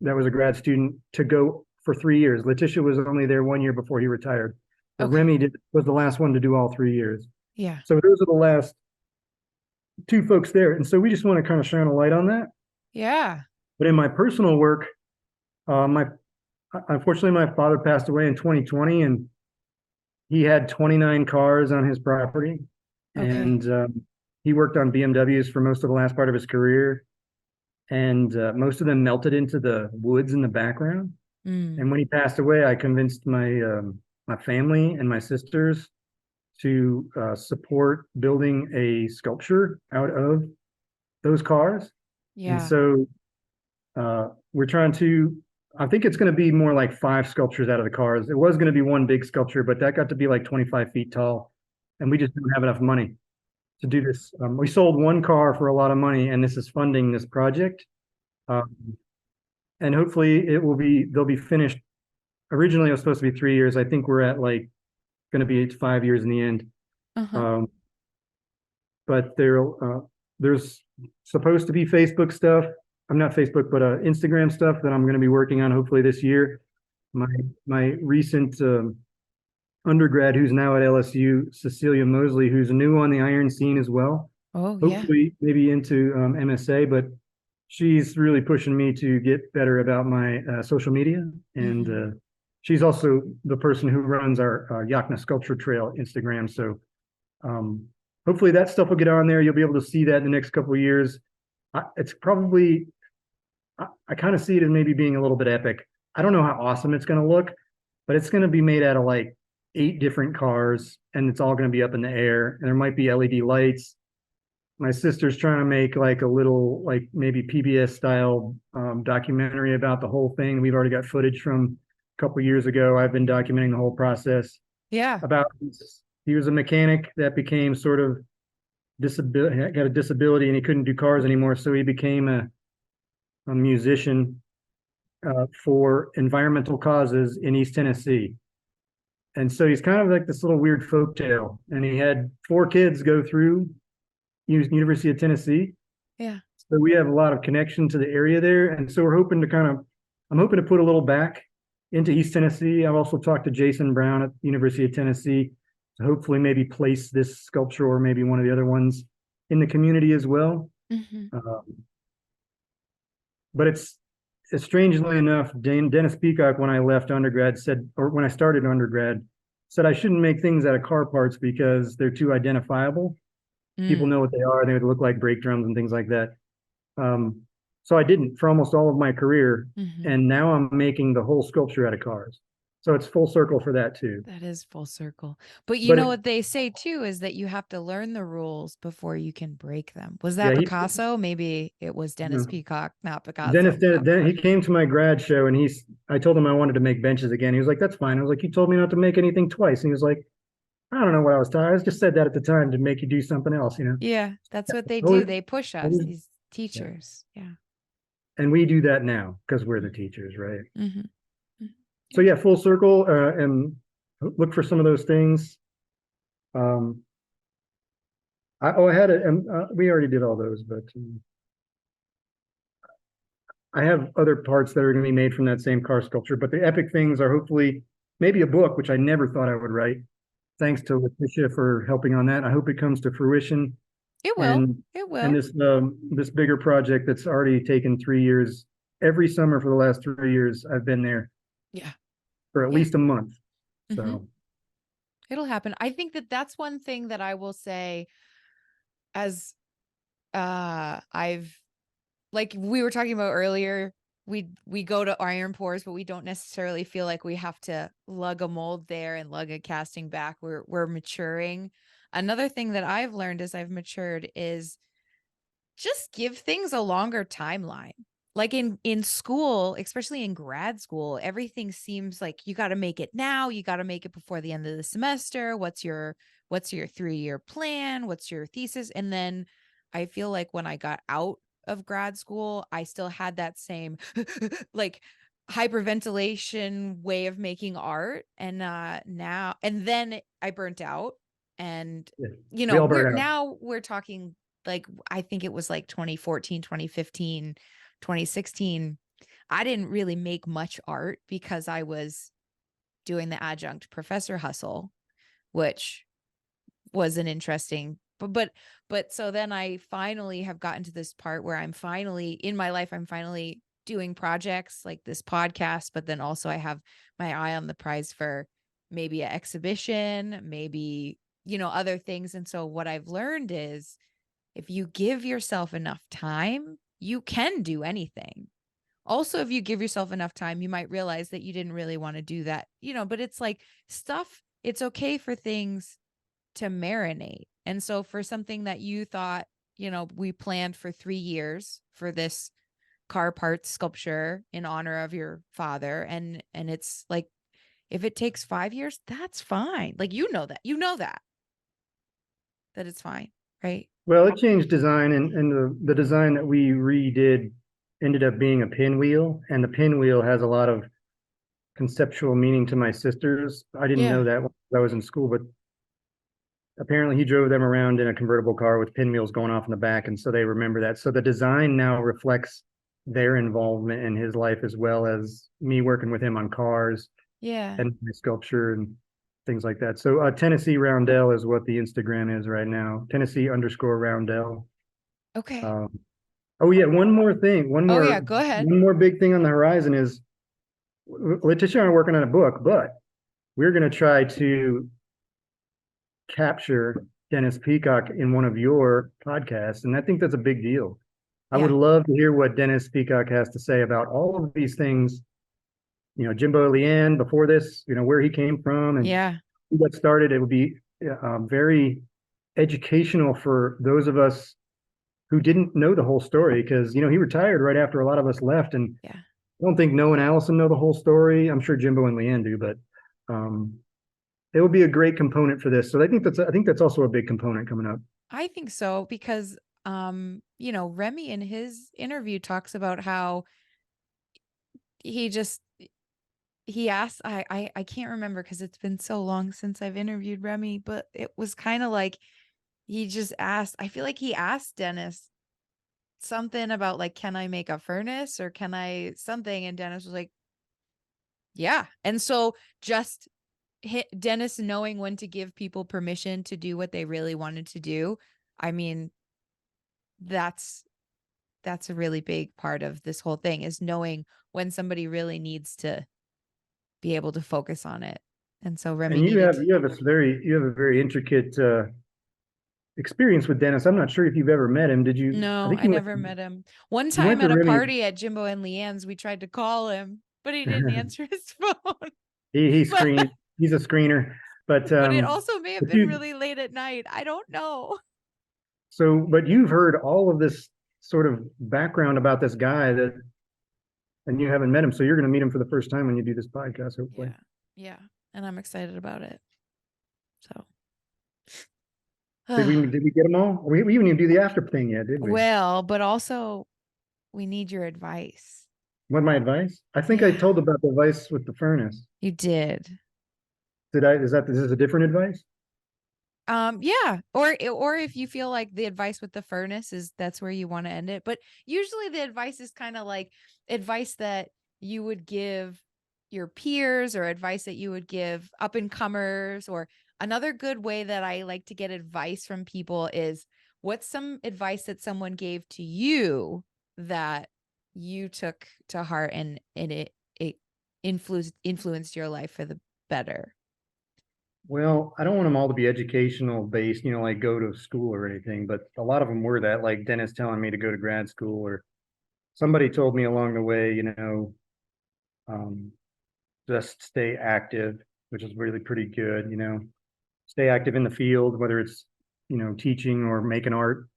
that was a grad student to go for 3 years. Letitia was only there 1 year before he retired, but Okay. Was the last one to do all 3 years. Yeah. So those are the last two folks there, and so we just want to kind of shine a light on that. Yeah. But in my personal work, my unfortunately my father passed away in 2020, and he had 29 cars on his property, Okay. and he worked on BMWs for most of the last part of his career, and most of them melted into the woods in the background. Mm. And when he passed away, I convinced my family and my sisters to support building a sculpture out of those cars. And Yeah. so we're trying to, I think it's going to be more like 5 sculptures out of the cars. It was going to be one big sculpture, but that got to be like 25 feet tall. And we just didn't have enough money to do this. We sold one car for a lot of money, and this is funding this project. Um, and hopefully they'll be finished. Originally, it was supposed to be 3 years. I think we're at like going to be 5 years in the end. Uh-huh. Um, but there's supposed to be Facebook stuff. I'm not Facebook, but Instagram stuff that I'm going to be working on hopefully this year. My my recent undergrad, who's now at LSU, Cecilia Mosley, who's new on the iron scene as well. Oh, yeah. Hopefully, maybe into MSA, but she's really pushing me to get better about my social media, and Mm-hmm. she's also the person who runs our Yokna Sculpture Trail Instagram. So um, hopefully that stuff will get on there. You'll be able to see that in the next couple of years. It's probably I kind of see it as maybe being a little bit epic. I don't know how awesome it's going to look, but it's going to be made out of like 8 different cars, and it's all going to be up in the air. And there might be LED lights. My sister's trying to make like a little, like maybe PBS style documentary about the whole thing. We've already got footage from a couple years ago. I've been documenting the whole process Yeah. about he was a mechanic that became sort of disability, got a disability, and he couldn't do cars anymore. So he became a musician for environmental causes in East Tennessee. And so he's kind of like this little weird folk tale. And he had 4 kids go through University of Tennessee. Yeah. So we have a lot of connection to the area there. And so we're hoping to I'm hoping to put a little back into East Tennessee. I've also talked to Jason Brown at the University of Tennessee to hopefully maybe place this sculpture or maybe one of the other ones in the community as well. Mm-hmm. But it's strangely enough, Dennis Peacock, when I left undergrad, said, or when I started undergrad, said I shouldn't make things out of car parts because they're too identifiable. People Mm. know what they are. They would look like brake drums and things like that. So I didn't for almost all of my career. Mm-hmm. And now I'm making the whole sculpture out of cars. So it's full circle for that too. That is full circle. But you But know what they say too is that you have to learn the rules before you can break them. Was that yeah, Picasso? Maybe it was you Dennis know, Peacock, not Picasso. He came to my grad show, and I told him I wanted to make benches again. He was like, "That's fine." I was like, "You told me not to make anything twice." And he was like, "I don't know what I was telling. I just said that at the time to make you do something else, you know." Yeah, that's what they do. Always, They push us, always, these yeah. teachers. Yeah. And we do that now because we're the teachers, right? Mm-hmm. So yeah, full circle, and look for some of those things. Um, I had it, and we already did all those, but I have other parts that are going to be made from that same car sculpture. But the epic things are hopefully maybe a book, which I never thought I would write. Thanks to Letitia for helping on that. I hope it comes to fruition. It will. And It will. this bigger project that's already taken 3 years. Every summer for the last 3 years, I've been there Yeah. for at Yeah. least a month. Mm-hmm. So It'll happen. I think that that's one thing that I will say as I've like we were talking about earlier, we go to iron pours, but we don't necessarily feel like we have to lug a mold there and lug a casting back. We're maturing. Another thing that I've learned as I've matured is just give things a longer timeline. Like in school, especially in grad school, everything seems like you got to make it now, you got to make it before the end of the semester. What's your 3-year plan? What's your thesis? And then I feel like when I got out of grad school, I still had that same like hyperventilation way of making art. And then I burnt out. And, Yeah. We all we're burn out. now we're talking like, I think it was like 2014, 2015, 2016. I didn't really make much art because I was doing the adjunct professor hustle, which was an interesting, but so then I finally have gotten to this part where I'm finally in my life, I'm finally doing projects like this podcast, but then also I have my eye on the prize for maybe an exhibition, maybe, other things. And so what I've learned is if you give yourself enough time, you can do anything. Also, if you give yourself enough time, you might realize that you didn't really want to do that, but it's like stuff, it's okay for things to marinate. And so for something that you thought, we planned for 3 years for this car parts sculpture in honor of your father. And it's like, if it takes 5 years, that's fine. Like, that it's fine. Right. Well, it changed design, and the design that we redid ended up being a pinwheel, and the pinwheel has a lot of conceptual meaning to my sisters. I didn't Yeah. know that when I was in school, but apparently he drove them around in a convertible car with pinwheels going off in the back, and so they remember that. So the design now reflects their involvement in his life, as well as me working with him on cars Yeah. and my sculpture and things like that. So Tennessee Roundel is what the Instagram is right now. Tennessee_Roundel. Okay. Um, oh yeah, one more thing, Oh yeah, go ahead. one more big thing on the horizon is Letitia and I are working on a book, but we're going to try to capture Dennis Peacock in one of your podcasts, and I think that's a big deal. I would Yeah. love to hear what Dennis Peacock has to say about all of these things. Jimbo Leanne before this, where he came from and Yeah. who got started. It would be very educational for those of us who didn't know the whole story, because he retired right after a lot of us left, and Yeah. I don't think Noah and Allison know the whole story. I'm sure Jimbo and Leanne do, but it would be a great component for this. So I think that's also a big component coming up. I think so because Remy in his interview talks about how he just he asked I can't remember because it's been so long since I've interviewed Remy, but it was kind of like he just asked, I feel like he asked Dennis something about like, can I make a furnace or can I something? And Dennis was like, yeah. And so just Dennis knowing when to give people permission to do what they really wanted to do. I mean, that's a really big part of this whole thing, is knowing when somebody really needs to be able to focus on it. And so Remy And you needed have to. a very intricate experience with Dennis. I'm not sure if you've ever met him. Did you? I No, think I never met him. One you went time to at a Remy's. party at Jimbo and Leanne's, we tried to call him, but he didn't answer his phone. he but screened. He's a screener, but but it also may have but been you really late at night. I don't know. but you've heard all of this sort of background about this guy and you haven't met him, so you're going to meet him for the first time when you do this podcast, hopefully. Yeah. Yeah. And I'm excited about it. So Did we get them all? We even do the after thing yet, did we? well, but also we need your advice. What my advice? I think I Yeah. told about the advice with the furnace. You did. Did I? This is a different advice? Yeah. Or if you feel like the advice with the furnace is that's where you want to end it. But usually the advice is kind of like advice that you would give your peers or advice that you would give up and comers. Or another good way that I like to get advice from people is, what's some advice that someone gave to you that you took to heart and it influenced your life for the better? Well, I don't want them all to be educational based, like go to school or anything, but a lot of them were that, like Dennis telling me to go to grad school, or somebody told me along the way, um, just stay active, which is really pretty good, stay active in the field, whether it's, teaching or making art,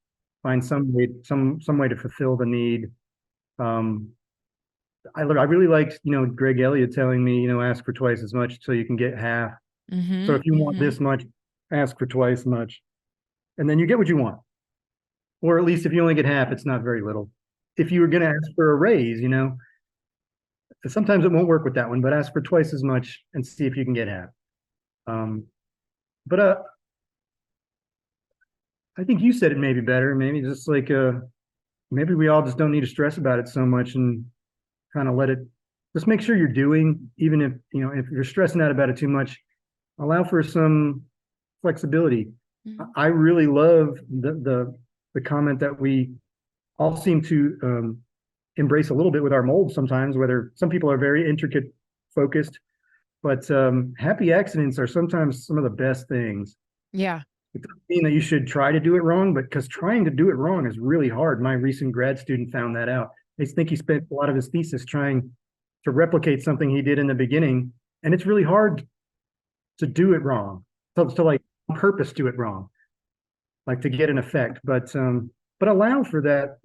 find some way to fulfill the need. Um, I really liked, Greg Elliott telling me, ask for twice as much so you can get half. So Mm-hmm. if you want Mm-hmm. this much, ask for twice much, and then you get what you want. Or at least if you only get half, it's not very little. If you were going to ask for a raise, sometimes it won't work with that one, but ask for twice as much and see if you can get half. Um, but I think you said it maybe better. Maybe just like maybe we all just don't need to stress about it so much and kind of let it. Just make sure you're doing, even if if you're stressing out about it too much, allow for some flexibility. Mhm. I really love the comment that we all seem to embrace a little bit with our molds sometimes. Whether some people are very intricate focused, but happy accidents are sometimes some of the best things. Yeah. It doesn't mean that you should try to do it wrong, but because trying to do it wrong is really hard. My recent grad student found that out. I think he spent a lot of his thesis trying to replicate something he did in the beginning, and it's really hard to do it wrong. To like on purpose do it wrong, like to get an effect. But allow for that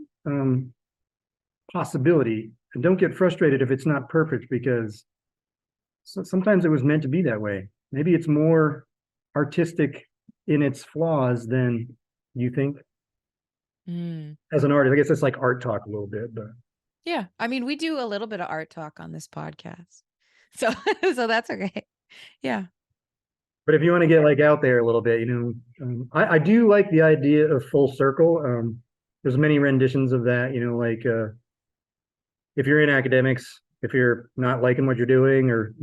possibility, and don't get frustrated if it's not perfect because sometimes it was meant to be that way. Maybe it's more artistic in its flaws than you think Mm. as an artist. I guess it's like art talk a little bit, but Yeah. I mean, we do a little bit of art talk on this podcast. So so that's okay. Yeah. if you want to get like out there a little bit, I do like the idea of full circle. There's many renditions of that, like if you're in academics, if you're not liking what you're doing, or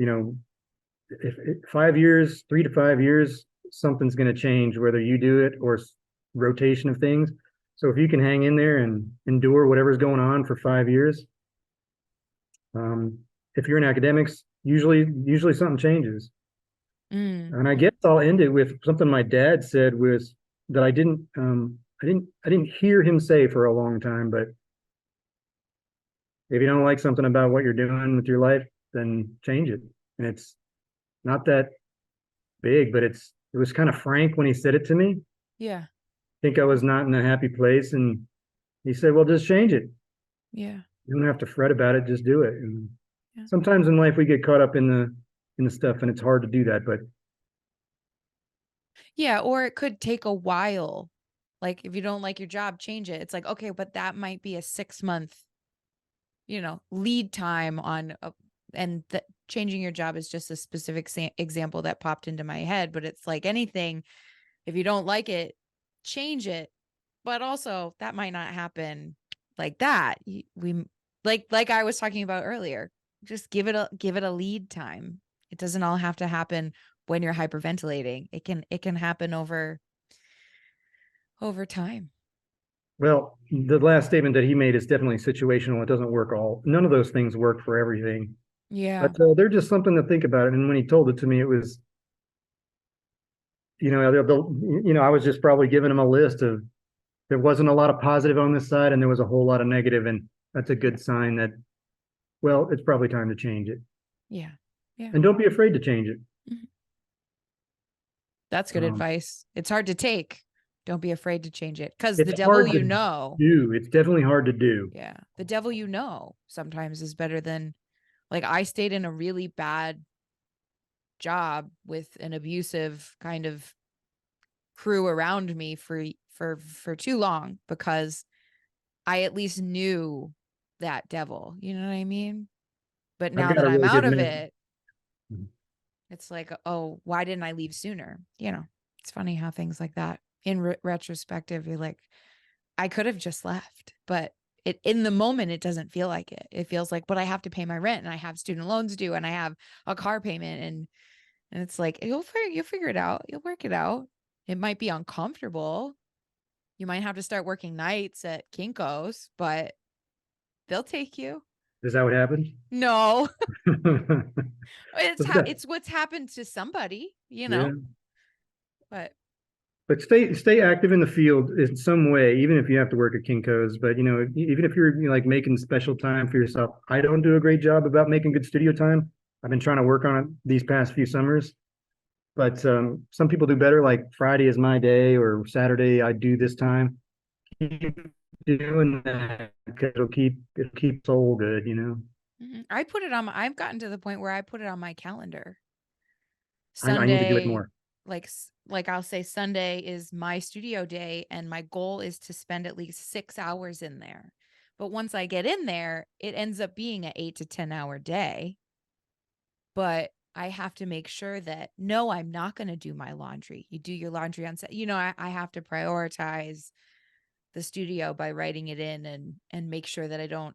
if 5 years, 3 to 5 years, something's going to change, whether you do it or rotation of things. So if you can hang in there and endure whatever's going on for 5 years, if you're in academics, usually something changes. Mm. And I guess I'll end it with something my dad said was that I didn't hear him say for a long time, but if you don't like something about what you're doing with your life, then change it. And it's not that big, but it was kind of frank when he said it to me. Yeah. I think I was not in a happy place, and he said, "Well, just change it. Yeah. You don't have to fret about it. Just do it." And Yeah. sometimes in life we get caught up in the stuff, and it's hard to do that. But Yeah, or it could take a while. Like if you don't like your job, change it. It's like, okay, but that might be a 6 month, lead time on and changing your job is just a specific example that popped into my head, but it's like anything, if you don't like it, change it. But also that might not happen like that. We like I was talking about earlier, just give it a lead time. It doesn't all have to happen when you're hyperventilating. It can happen over time. well, the last statement that he made is definitely situational. It doesn't work all. None of those things work for everything. Yeah. But they're just something to think about. And when he told it to me, it was, I was just probably giving him a list of there wasn't a lot of positive on this side, and there was a whole lot of negative, and that's a good sign that well, it's probably time to change it. Yeah. Yeah. And don't be afraid to change it. Mhm. That's good Um, advice. It's hard to take. Don't be afraid to change it because the it's devil hard to do. It's definitely hard to do. yeah, the devil sometimes is better than like I stayed in a really bad job with an abusive kind of crew around me for too long because I at least knew that devil. You know what I mean? But I've now got that a I'm really out good of mentor. it, it's like, oh, why didn't I leave sooner? It's funny how things like that in retrospective, you're like, I could have just left, but in the moment, it doesn't feel like it. It feels like, but I have to pay my rent and I have student loans due and I have a car payment. And it's like, you'll figure it out. You'll work it out. It might be uncomfortable. You might have to start working nights at Kinko's, but they'll take you. Is that what happened? No, Yeah. it's what's happened to somebody. Yeah. But But stay active in the field in some way, even if you have to work at Kinko's. But even if you're like making special time for yourself, I don't do a great job about making good studio time. I've been trying to work on it these past few summers. But some people do better. Like Friday is my day, or Saturday I do this time. Keep doing that because it'll keep soul good. I've gotten to the point where I put it on my calendar. I need to do it Sunday, more. like I'll say Sunday is my studio day and my goal is to spend at least 6 hours in there. But once I get in there, it ends up being an 8 to 10 hour day. But I have to make sure that, no, I'm not going to do my laundry. You do your laundry on set. I have to prioritize the studio by writing it in and make sure that I don't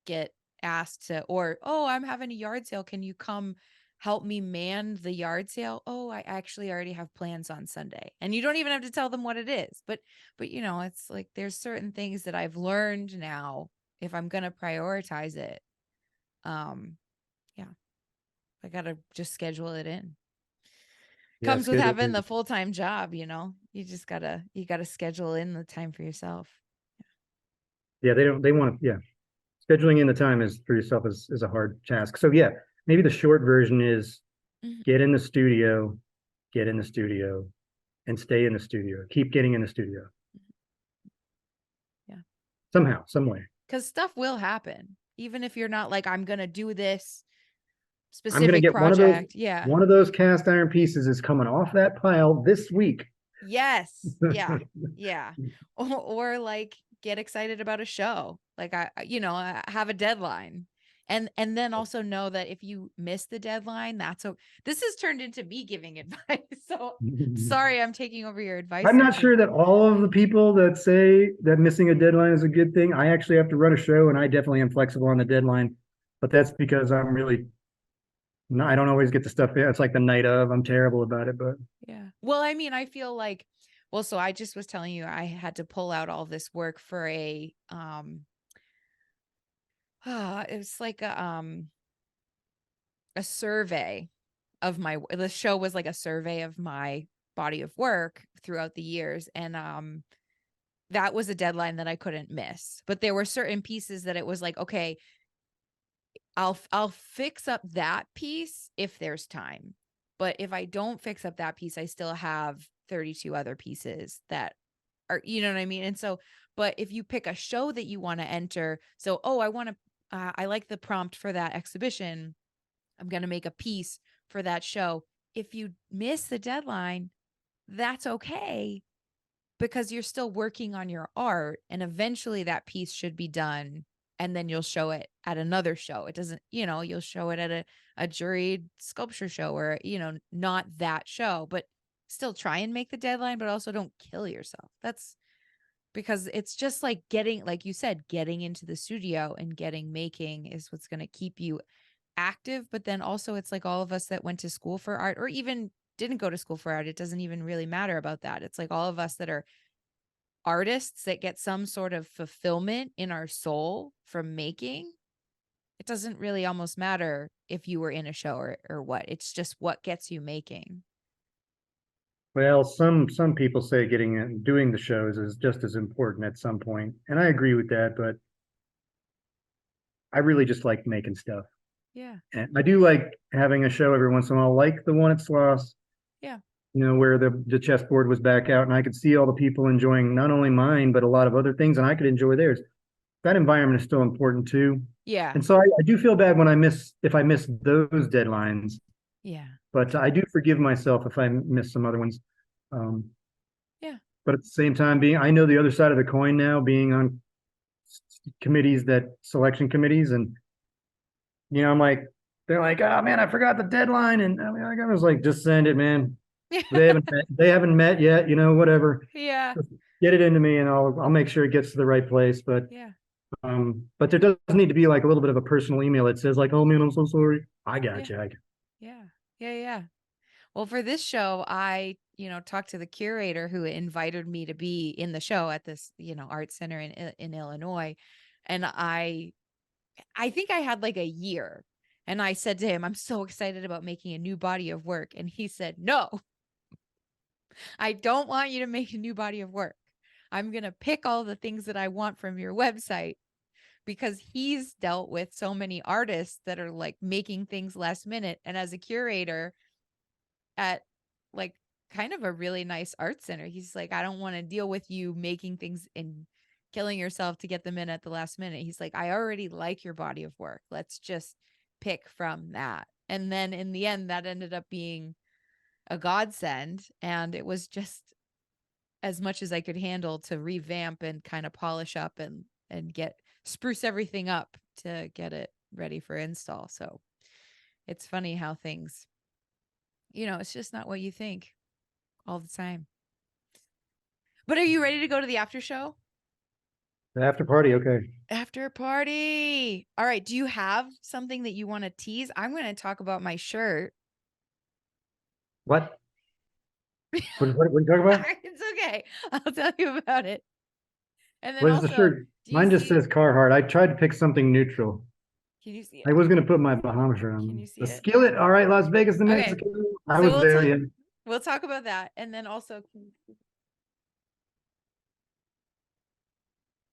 get asked to, or, oh, I'm having a yard sale. Can you come help me man the yard sale? Oh, I actually already have plans on Sunday. And you don't even have to tell them what it is. But it's like there's certain things that I've learned now. If I'm going to prioritize it, yeah, I got to just schedule it in. Yeah, Comes with schedule. having the full-time job, you just you gotta schedule in the time for yourself. Yeah, they want to, yeah. Scheduling in the time is for yourself is a hard task. So yeah, maybe the short version is Mhm. get in the studio, get in the studio, and stay in the studio. Keep getting in the studio. Yeah. Somehow, some way. Because stuff will happen. Even if you're not like, I'm gonna do this I'm gonna specific get project. Yeah. one of those cast iron pieces is coming off that pile this week. Yes. Yeah. Yeah. Or like get excited about a show. Like I have a deadline. And then also know that if you miss the deadline, this has turned into me giving advice. So sorry I'm taking over your advice I'm not session. sure that all of the people that say that missing a deadline is a good thing. I actually have to run a show and I definitely am flexible on the deadline, but that's because I'm really no, I don't always get the stuff in. It's like the night of. I'm terrible about it, but Yeah. Well, I mean, I feel like, well, so I just was telling you I had to pull out all this work for it was like a survey of the show was like a survey of my body of work throughout the years. And that was a deadline that I couldn't miss. But there were certain pieces that it was like, okay, I'll fix up that piece if there's time. But if I don't fix up that piece, I still have 32 other pieces that are, you know what I mean? And so, but if you pick a show that you want to enter, so, oh, I like the prompt for that exhibition. I'm going to make a piece for that show. If you miss the deadline, that's okay because you're still working on your art and eventually that piece should be done and then you'll show it at another show. It doesn't, you'll show it at a juried sculpture show or, not that show, but still try and make the deadline, but also don't kill yourself. That's because it's just like getting, like you said, getting into the studio and getting making is what's going to keep you active. But then also it's like all of us that went to school for art or even didn't go to school for art. It doesn't even really matter about that. It's like all of us that are artists that get some sort of fulfillment in our soul from making. It doesn't really almost matter if you were in a show or what. It's just what gets you making. well, some people say getting in, doing the shows is just as important at some point, and I agree with that. But I really just like making stuff, Yeah. and I do like having a show every once in a while, like the one at Sloss. Yeah. Where the chessboard was back out, and I could see all the people enjoying not only mine but a lot of other things, and I could enjoy theirs. That environment is still important too. Yeah. And so I do feel bad when if I miss those deadlines, Yeah. but I do forgive myself if I miss some other ones. Um, Yeah. but at the same time, I know the other side of the coin now, being on committees selection committees, and I'm like, they're like, oh man, I forgot the deadline, and I mean, I was like, just send it, man. They haven't met yet, whatever. Yeah. Just get it into me, and I'll make sure it gets to the right place. Yeah. But there does need to be like a little bit of a personal email that says like, oh man, I'm so sorry. I got Yeah. you. Yeah. Yeah. Yeah. Well, for this show, I, talked to the curator who invited me to be in the show at this, art center in Illinois. And I think I had like a year. And I said to him, I'm so excited about making a new body of work. And he said, no, I don't want you to make a new body of work. I'm going to pick all the things that I want from your website because he's dealt with so many artists that are like making things last minute. And as a curator at like kind of a really nice art center, he's like, I don't want to deal with you making things and killing yourself to get them in at the last minute. He's like, I already like your body of work. Let's just pick from that. And then in the end, that ended up being a godsend. And it was just as much as I could handle to revamp and kind of polish up and get spruce everything up to get it ready for install. So it's funny how things, it's just not what you think all the time. But are you ready to go to the after show? The after party, okay. After party. All right. Do you have something that you want to tease? I'm going to talk about my shirt. What? What are you talking about? It's okay. I'll tell you about it. And then What is the also, shirt? do you Mine just see? says Carhartt. I tried to pick something neutral. Can you see I it? was going to put my Bahamas shirt Can on. you see The it? skillet. All right, Las Vegas, New Okay. Mexico. I So was there. Yeah. we'll talk about that. And then also,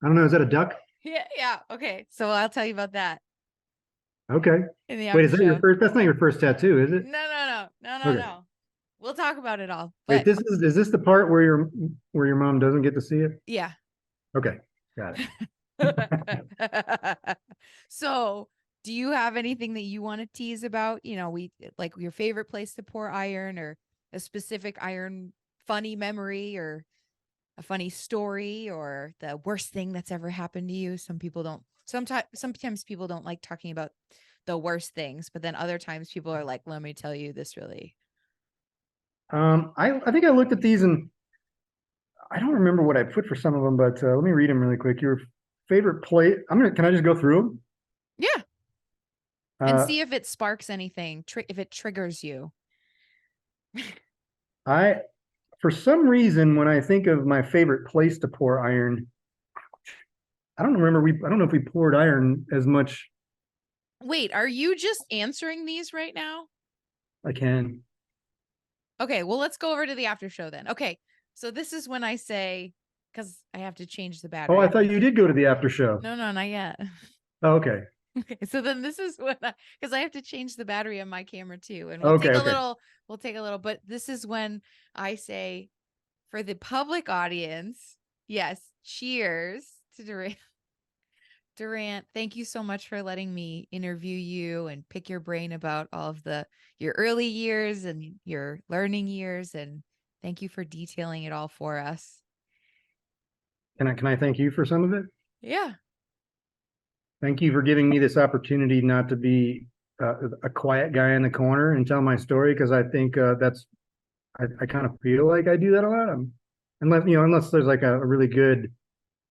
I don't know. Is that a duck? yeah. Okay. So I'll tell you about that Okay. in the Wait, after is that your show. first? That's not your first tattoo, is it? No. Okay. We'll talk about it all. Wait, But is this the part where your mom doesn't get to see it? yeah. Okay. Got it. So, do you have anything that you want to tease about? We like your favorite place to pour iron, or a specific iron funny memory, or a funny story, or the worst thing that's ever happened to you. Sometimes people don't like talking about the worst things, but then other times people are like, let me tell you this really. I think I looked at these and I don't remember what I put for some of them, but let me read them really quick. Your favorite plate? Can I just go through Yeah. them? And see if it sparks anything, if it triggers you. I, for some reason, when I think of my favorite place to pour iron, I don't remember. I don't know if we poured iron as much. Wait, are you just answering these right now? I can. Okay, well, let's go over to the after show then. Okay, so this is when I say, because I have to change the Oh, I battery. thought you did go to the after show. No, not yet. Oh, okay. Okay, so then this is when because I have to change the battery on my camera too, and Okay. we'll take a little, but this is when I say, for the public audience, yes, cheers to Durant. Durant, thank you so much for letting me interview you and pick your brain about all of your early years and your learning years, and thank you for detailing it all for us. Can I thank you for some of it? Yeah. Thank you for giving me this opportunity not to be a quiet guy in the corner and tell my story because I think I kind of feel like I do that a lot. Unless there's like a really good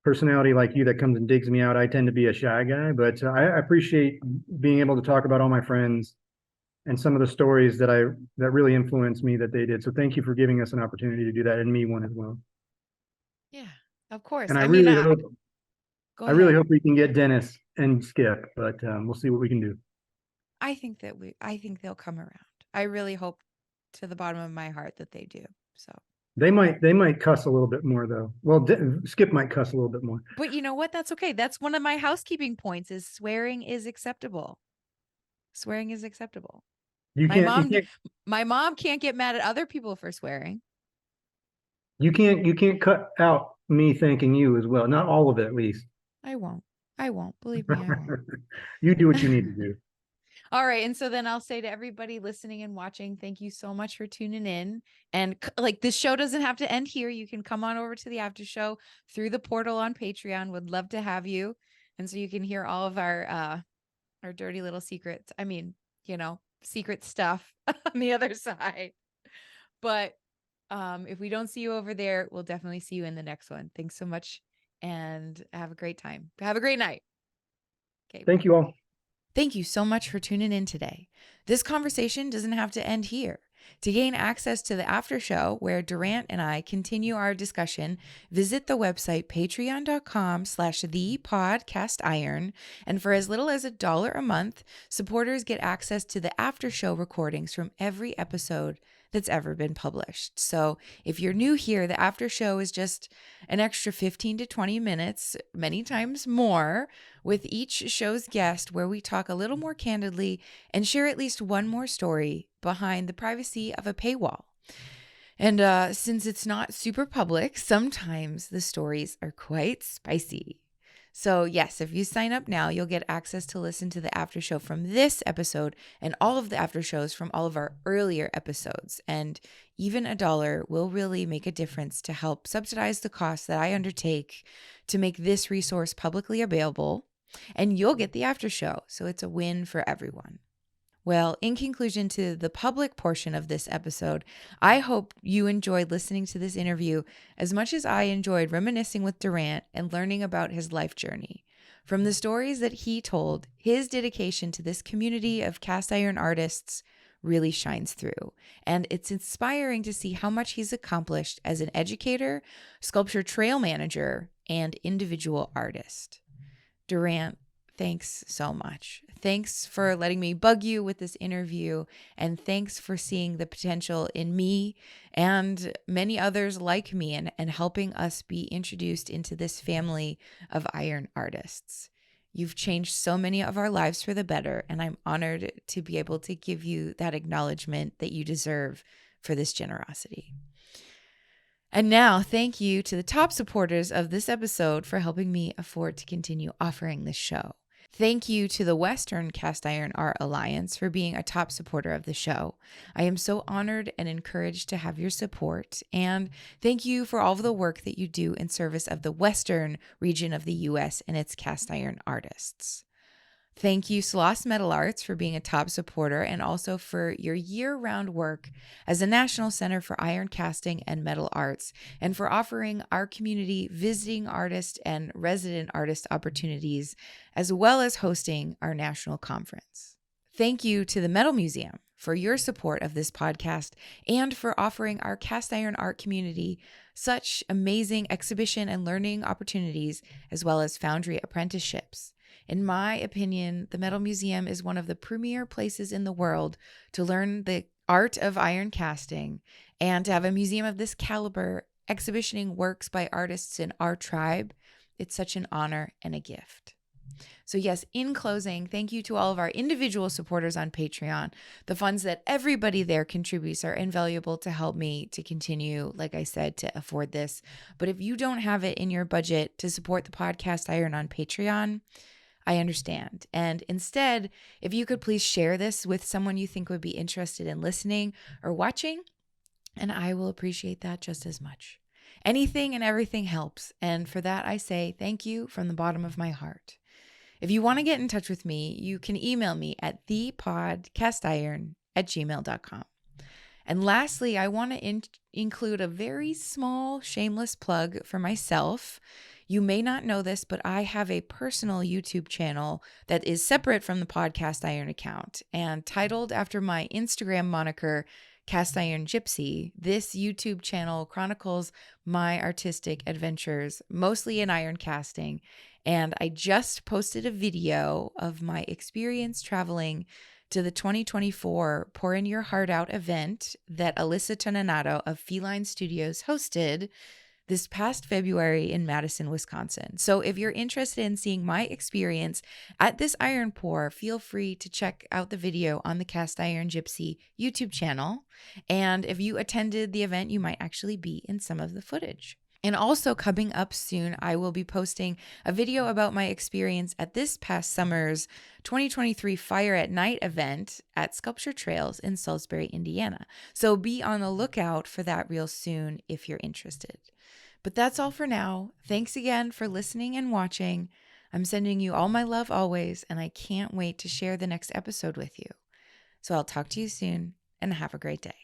personality like you that comes and digs me out, I tend to be a shy guy. But I appreciate being able to talk about all my friends and some of the stories that really influenced me that they did. So thank you for giving us an opportunity to do that, and me one as well. Yeah, of course. And I mean, go I really ahead. hope we can get Dennis and Skip, but we'll see what we can do. I think they'll come around. I really hope to the bottom of my heart that they do. So They might cuss a little bit more though. Well, Skip might cuss a little bit more. but you know what? That's okay. That's one of my housekeeping points is swearing is acceptable. Swearing is acceptable. You My can't you mom can't my mom can't get mad at other people for swearing. you can't cut out me thanking you as well. Not all of it, at least. I won't. I won't. Believe me, I won't. You do what you need to do. All right. And so then I'll say to everybody listening and watching, thank you so much for tuning in. And like this show doesn't have to end here. You can come on over to the after show through the portal on Patreon. Would love to have you. And so you can hear all of our dirty little secrets. I mean, secret stuff on the other side. But if we don't see you over there, we'll definitely see you in the next one. Thanks so much and have a great time. Have a great night. Okay. Thank you all. Thank you so much for tuning in today. This conversation doesn't have to end here. To gain access to the after show where Durant and I continue our discussion, visit the website patreon.com/thepodcastiron. And for as little as $1 a month, supporters get access to the after show recordings from every episode that's ever been published. So if you're new here, the after show is just an extra 15 to 20 minutes, many times more, with each show's guest, where we talk a little more candidly and share at least one more story behind the privacy of a paywall. And since it's not super public, sometimes the stories are quite spicy. So yes, if you sign up now, you'll get access to listen to the after show from this episode and all of the after shows from all of our earlier episodes. And even $1 will really make a difference to help subsidize the costs that I undertake to make this resource publicly available And you'll get the after show, so it's a win for everyone. Well, in conclusion to the public portion of this episode, I hope you enjoyed listening to this interview as much as I enjoyed reminiscing with Durant and learning about his life journey. From the stories that he told, his dedication to this community of cast iron artists really shines through. And it's inspiring to see how much he's accomplished as an educator, sculpture trail manager, and individual artist. Durant, thanks so much. Thanks for letting me bug you with this interview, and thanks for seeing the potential in me and many others like me and helping us be introduced into this family of iron artists. You've changed so many of our lives for the better, and I'm honored to be able to give you that acknowledgement that you deserve for this generosity. And now, thank you to the top supporters of this episode for helping me afford to continue offering this show. Thank you to the Western Cast Iron Art Alliance for being a top supporter of the show. I am so honored and encouraged to have your support. And thank you for all of the work that you do in service of the Western region of the U.S. and its cast iron artists. Thank you, Sloss Metal Arts, for being a top supporter and also for your year-round work as a National Center for Iron Casting and Metal Arts, and for offering our community visiting artist and resident artist opportunities, as well as hosting our national conference. Thank you to the Metal Museum for your support of this podcast and for offering our cast iron art community such amazing exhibition and learning opportunities, as well as foundry apprenticeships. In my opinion, the Metal Museum is one of the premier places in the world to learn the art of iron casting, and to have a museum of this caliber exhibitioning works by artists in our tribe, it's such an honor and a gift. So yes, in closing, thank you to all of our individual supporters on Patreon. The funds that everybody there contributes are invaluable to help me to continue, like I said, to afford this. But if you don't have it in your budget to support the podcast Iron on Patreon, I understand. And instead, if you could please share this with someone you think would be interested in listening or watching, and I will appreciate that just as much. Anything and everything helps. And for that, I say thank you from the bottom of my heart. If you want to get in touch with me, you can email me at thepodcastiron@gmail.com. And lastly, I want to include a very small, shameless plug for myself. You may not know this, but I have a personal YouTube channel that is separate from the Podcast Iron account and titled after my Instagram moniker, Cast Iron Gypsy. This YouTube channel chronicles my artistic adventures, mostly in iron casting. And I just posted a video of my experience traveling to the 2024 Pour In Your Heart Out event that Alyssa Toninato of Feline Studios hosted this past February in Madison, Wisconsin. So if you're interested in seeing my experience at this iron pour, feel free to check out the video on the Cast Iron Gypsy YouTube channel. And if you attended the event, you might actually be in some of the footage. And also coming up soon, I will be posting a video about my experience at this past summer's 2023 Fire at Night event at Sculpture Trails in Salisbury, Indiana. So be on the lookout for that real soon if you're interested. But that's all for now. Thanks again for listening and watching. I'm sending you all my love always, and I can't wait to share the next episode with you. So I'll talk to you soon, and have a great day.